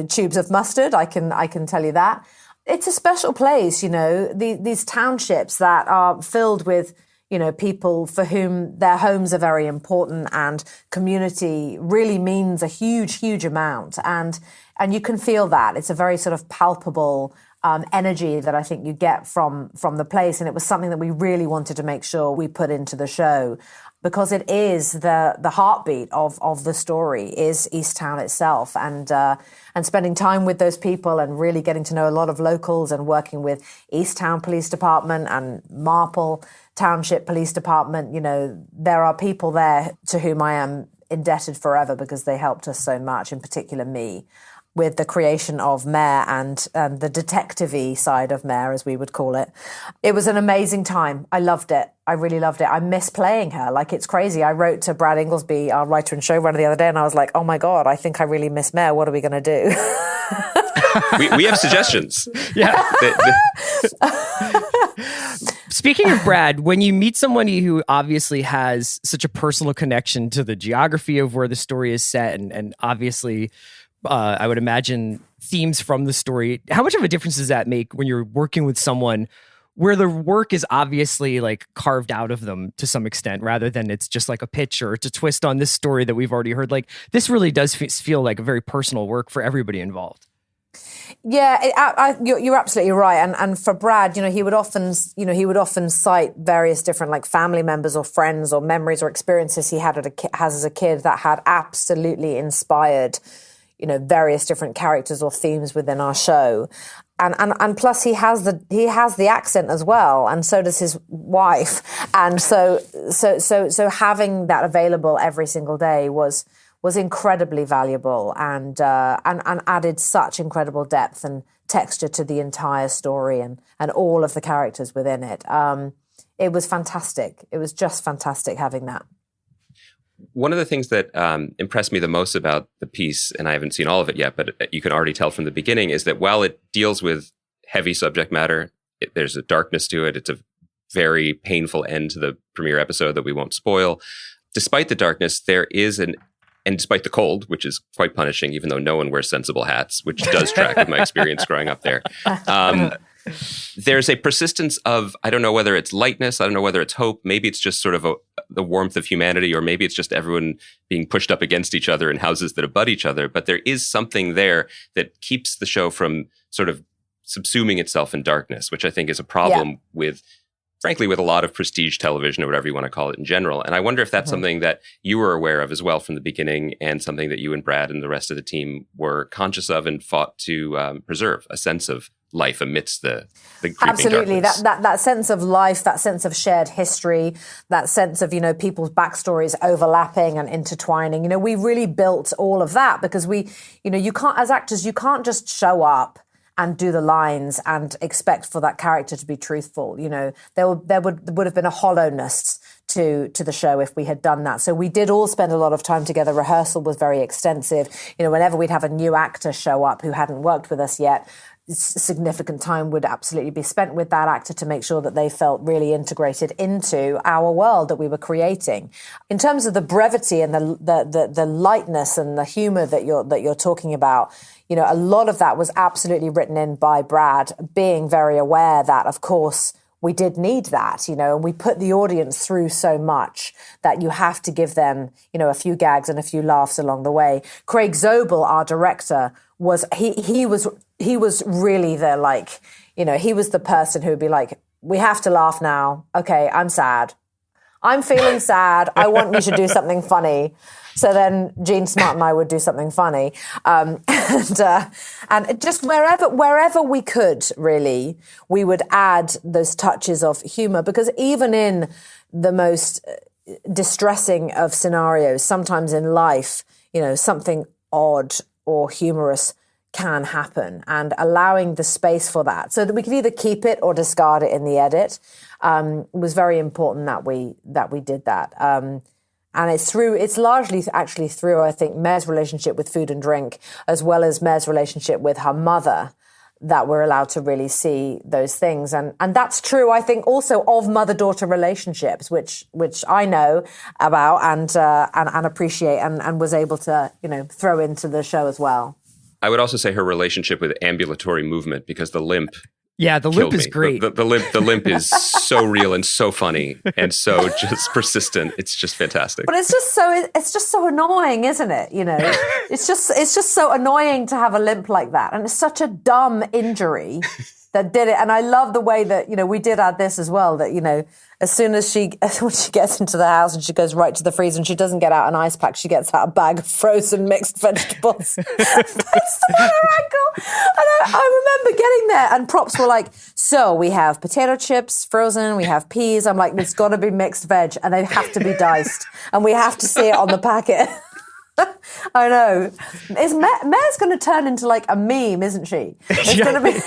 G: tubes of mustard. I can tell you that. It's a special place, these townships that are filled with, people for whom their homes are very important and community really means a huge, huge amount. And you can feel that. It's a very sort of palpable energy that I think you get from the place. And it was something that we really wanted to make sure we put into the show, because it is the heartbeat of the story is Easttown itself, and spending time with those people and really getting to know a lot of locals and working with Easttown Police Department and Marple Township Police Department. There are people there to whom I am indebted forever because they helped us so much, in particular me, with the creation of Mare and the detective-y side of Mare, as we would call it. It was an amazing time. I loved it. I really loved it. I miss playing her. It's crazy. I wrote to Brad Inglesby, our writer and showrunner, the other day, and I was like, oh my God, I think I really miss Mare. What are we going to do?
F: we have suggestions.
E: Yeah. Speaking of Brad, when you meet somebody who obviously has such a personal connection to the geography of where the story is set, and obviously, I would imagine themes from the story, how much of a difference does that make when you're working with someone where the work is obviously like carved out of them to some extent, rather than it's just like a pitch or it's a twist on this story that we've already heard? Like, this really does feel like a very personal work for everybody involved.
G: Yeah, you're absolutely right. And for Brad, he would often cite various different like family members or friends or memories or experiences he has as a kid that had absolutely inspired, various different characters or themes within our show. And plus he has the accent as well, and so does his wife. And so having that available every single day was incredibly valuable and added such incredible depth and texture to the entire story and all of the characters within it. It was fantastic. It was just fantastic having that.
F: One of the things that impressed me the most about the piece, and I haven't seen all of it yet, but you can already tell from the beginning, is that while it deals with heavy subject matter, there's a darkness to it. It's a very painful end to the premiere episode that we won't spoil. Despite the darkness, there is and despite the cold, which is quite punishing, even though no one wears sensible hats, which does track with my experience growing up there. There's a persistence of, I don't know whether it's lightness, I don't know whether it's hope, maybe it's just sort of the warmth of humanity, or maybe it's just everyone being pushed up against each other in houses that abut each other. But there is something there that keeps the show from sort of subsuming itself in darkness, which I think is a problem with, frankly, with a lot of prestige television or whatever you want to call it in general. And I wonder if that's something that you were aware of as well from the beginning, and something that you and Brad and the rest of the team were conscious of and fought to preserve, a sense of life amidst the creeping
G: absolutely
F: darkness.
G: that sense of life, that sense of shared history, that sense of people's backstories overlapping and intertwining. We really built all of that because you can't, as actors, you can't just show up and do the lines and expect for that character to be truthful. There would have been a hollowness to the show if we had done that. So we did all spend a lot of time together. Rehearsal was very extensive. Whenever we'd have a new actor show up who hadn't worked with us yet, significant time would absolutely be spent with that actor to make sure that they felt really integrated into our world that we were creating. In terms of the brevity and the lightness and the humor that you're talking about, a lot of that was absolutely written in by Brad, being very aware that, of course, we did need that, and we put the audience through so much that you have to give them, a few gags and a few laughs along the way. Craig Zobel, our director, was really the he was the person who would be like, we have to laugh now. Okay, I'm sad. I'm feeling sad. I want you to do something funny. So then Gene Smart and I would do something funny. And just wherever we could, really, we would add those touches of humor, because even in the most distressing of scenarios, sometimes in life, something odd or humorous can happen, and allowing the space for that so that we could either keep it or discard it in the edit was very important that we did that. And it's largely actually through, I think, Mare's relationship with food and drink, as well as Mare's relationship with her mother, that we're allowed to really see those things. And that's true, I think, also of mother-daughter relationships, which I know about and appreciate and was able to, throw into the show as well.
F: I would also say her relationship with ambulatory movement, because the limp.
E: Yeah, the limp is great.
F: The limp is so real and so funny and so just persistent. It's just fantastic.
G: But it's just so annoying, isn't it? It's just so annoying to have a limp like that, and it's such a dumb injury that did it. And I love the way that we did add this as well. That as soon as when she gets into the house and she goes right to the freezer and she doesn't get out an ice pack, she gets out a bag of frozen mixed vegetables. That's on her ankle. And I remember getting there, and props were like, so we have potato chips frozen, we have peas. I'm like, it's got to be mixed veg, and they have to be diced, and we have to see it on the packet. I know. Mare's going to turn into like a meme, isn't she? It's going to be.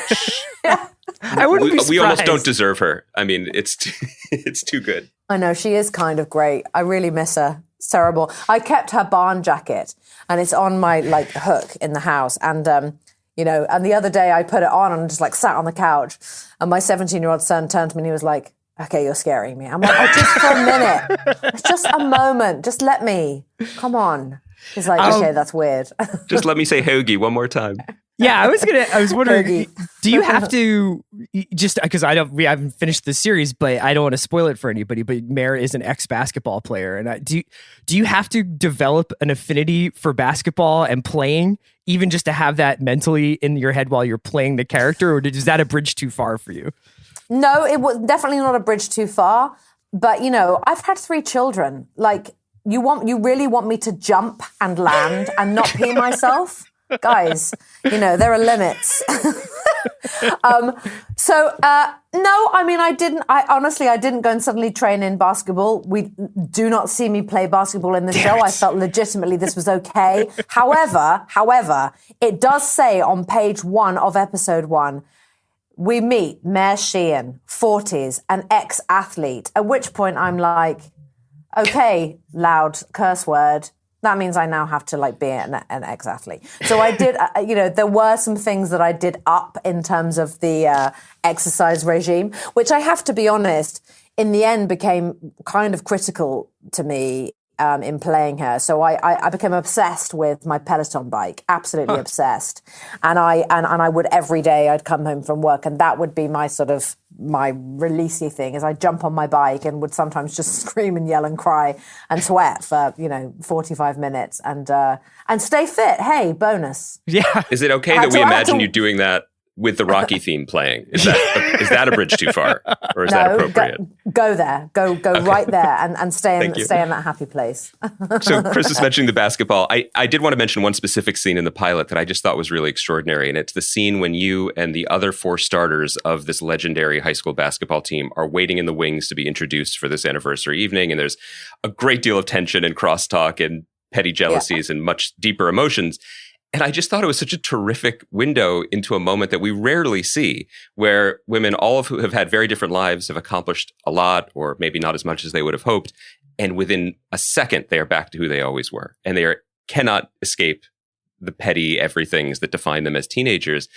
G: Yeah.
E: I wouldn't be surprised.
F: We almost don't deserve her. I mean, it's too good.
G: I know, she is kind of great. I really miss her. It's terrible. I kept her barn jacket, and it's on my hook in the house. And and the other day I put it on and just sat on the couch, and my 17-year-old son turned to me and he was like, okay, you're scaring me. I'm like, oh, just for a minute. It's just a moment. Just let me. Come on. He's like, okay, that's weird.
F: Just let me say hoagie one more time.
E: Yeah, I was wondering, do you have to, just because we haven't finished the series, but I don't want to spoil it for anybody, but Mare is an ex-basketball player. And do you have to develop an affinity for basketball and playing, even just to have that mentally in your head while you're playing the character, or is that a bridge too far for you?
G: No, it was definitely not a bridge too far. But, I've had 3 children. Like, you really want me to jump and land and not pee myself? Guys, there are limits. No, I mean, I didn't go and suddenly train in basketball. We do not see me play basketball in the show. I felt legitimately this was okay. However, it does say on page 1 of episode 1, we meet Mare Sheehan, 40s, an ex-athlete, at which point I'm like, okay, loud curse word. That means I now have to be an ex-athlete. So I did, there were some things that I did up in terms of the exercise regime, which I have to be honest, in the end became kind of critical to me in playing her. So I became obsessed with my Peloton bike, absolutely obsessed. And I would every day I'd come home from work and that would be my sort of my releasey thing is I jump on my bike and would sometimes just scream and yell and cry and sweat for 45 minutes and stay fit. Hey, bonus.
E: Yeah.
F: Is it okay that we imagine you doing that with the Rocky theme playing? Is that a bridge too far, or is that appropriate?
G: Go there, go okay. Right there, and stay in that happy place.
F: So Chris is mentioning the basketball. I did want to mention one specific scene in the pilot that I just thought was really extraordinary, and it's the scene when you and the other 4 starters of this legendary high school basketball team are waiting in the wings to be introduced for this anniversary evening, and there's a great deal of tension and crosstalk and petty jealousies and much deeper emotions. And I just thought it was such a terrific window into a moment that we rarely see, where women, all of who have had very different lives, have accomplished a lot, or maybe not as much as they would have hoped. And within a second, they are back to who they always were. And they cannot escape the petty everythings that define them as teenagers.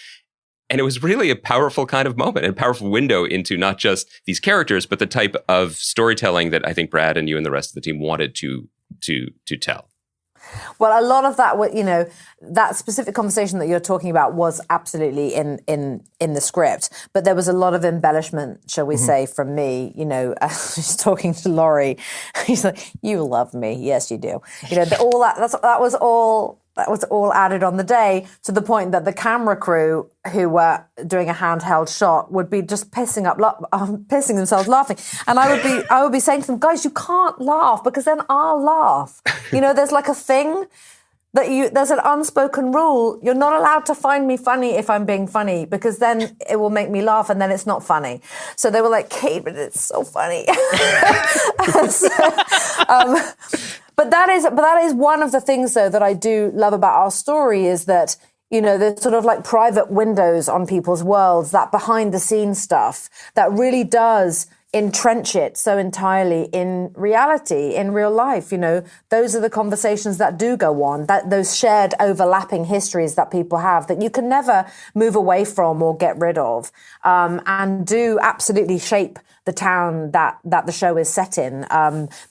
F: And it was really a powerful kind of moment and a powerful window into not just these characters, but the type of storytelling that I think Brad and you and the rest of the team wanted to tell.
G: Well, a lot of that, that specific conversation that you're talking about was absolutely in the script, but there was a lot of embellishment, shall we say, from me. I was talking to Laurie. He's like, "You love me, yes, you do." All that was all added on the day, to the point that the camera crew who were doing a handheld shot would be just pissing themselves laughing, and I would be saying to them, "Guys, you can't laugh because then I'll laugh." There's like a thing there's an unspoken rule. You're not allowed to find me funny if I'm being funny, because then it will make me laugh and then it's not funny. So they were like, "Kate, but it's so funny." But that is one of the things, though, that I do love about our story, is that, the sort of like private windows on people's worlds, that behind the scenes stuff that really does entrench it so entirely in reality, in real life. Those are the conversations that do go on, that those shared overlapping histories that people have that you can never move away from or get rid of, and do absolutely shape the town that the show is set in,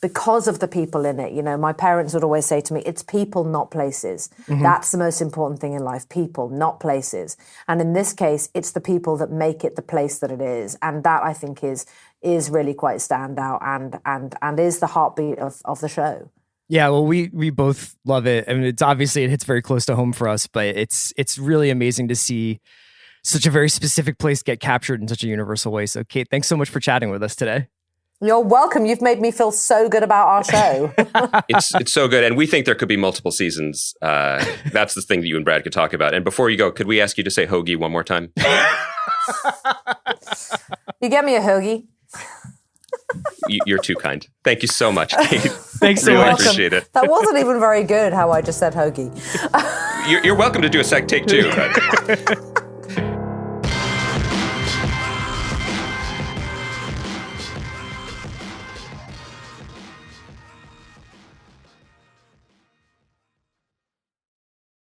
G: because of the people in it. My parents would always say to me, it's people, not places. Mm-hmm. That's the most important thing in life, people, not places. And in this case, it's the people that make it the place that it is. And that, I think, is really quite standout and is the heartbeat of the show.
E: Yeah, well, we both love it. I mean, it hits very close to home for us, but it's really amazing to see such a very specific place get captured in such a universal way. So, Kate, thanks so much for chatting with us today.
G: You're welcome. You've made me feel so good about our show.
F: It's so good. And we think there could be multiple seasons. That's the thing that you and Brad could talk about. And before you go, could we ask you to say hoagie one more time?
G: You get me a hoagie.
F: You're too kind. Thank you so much, Kate.
E: Thanks so
F: really
E: much.
F: Appreciate it.
G: That wasn't even very good, how I just said hoagie.
F: You're welcome to do a sec take too. But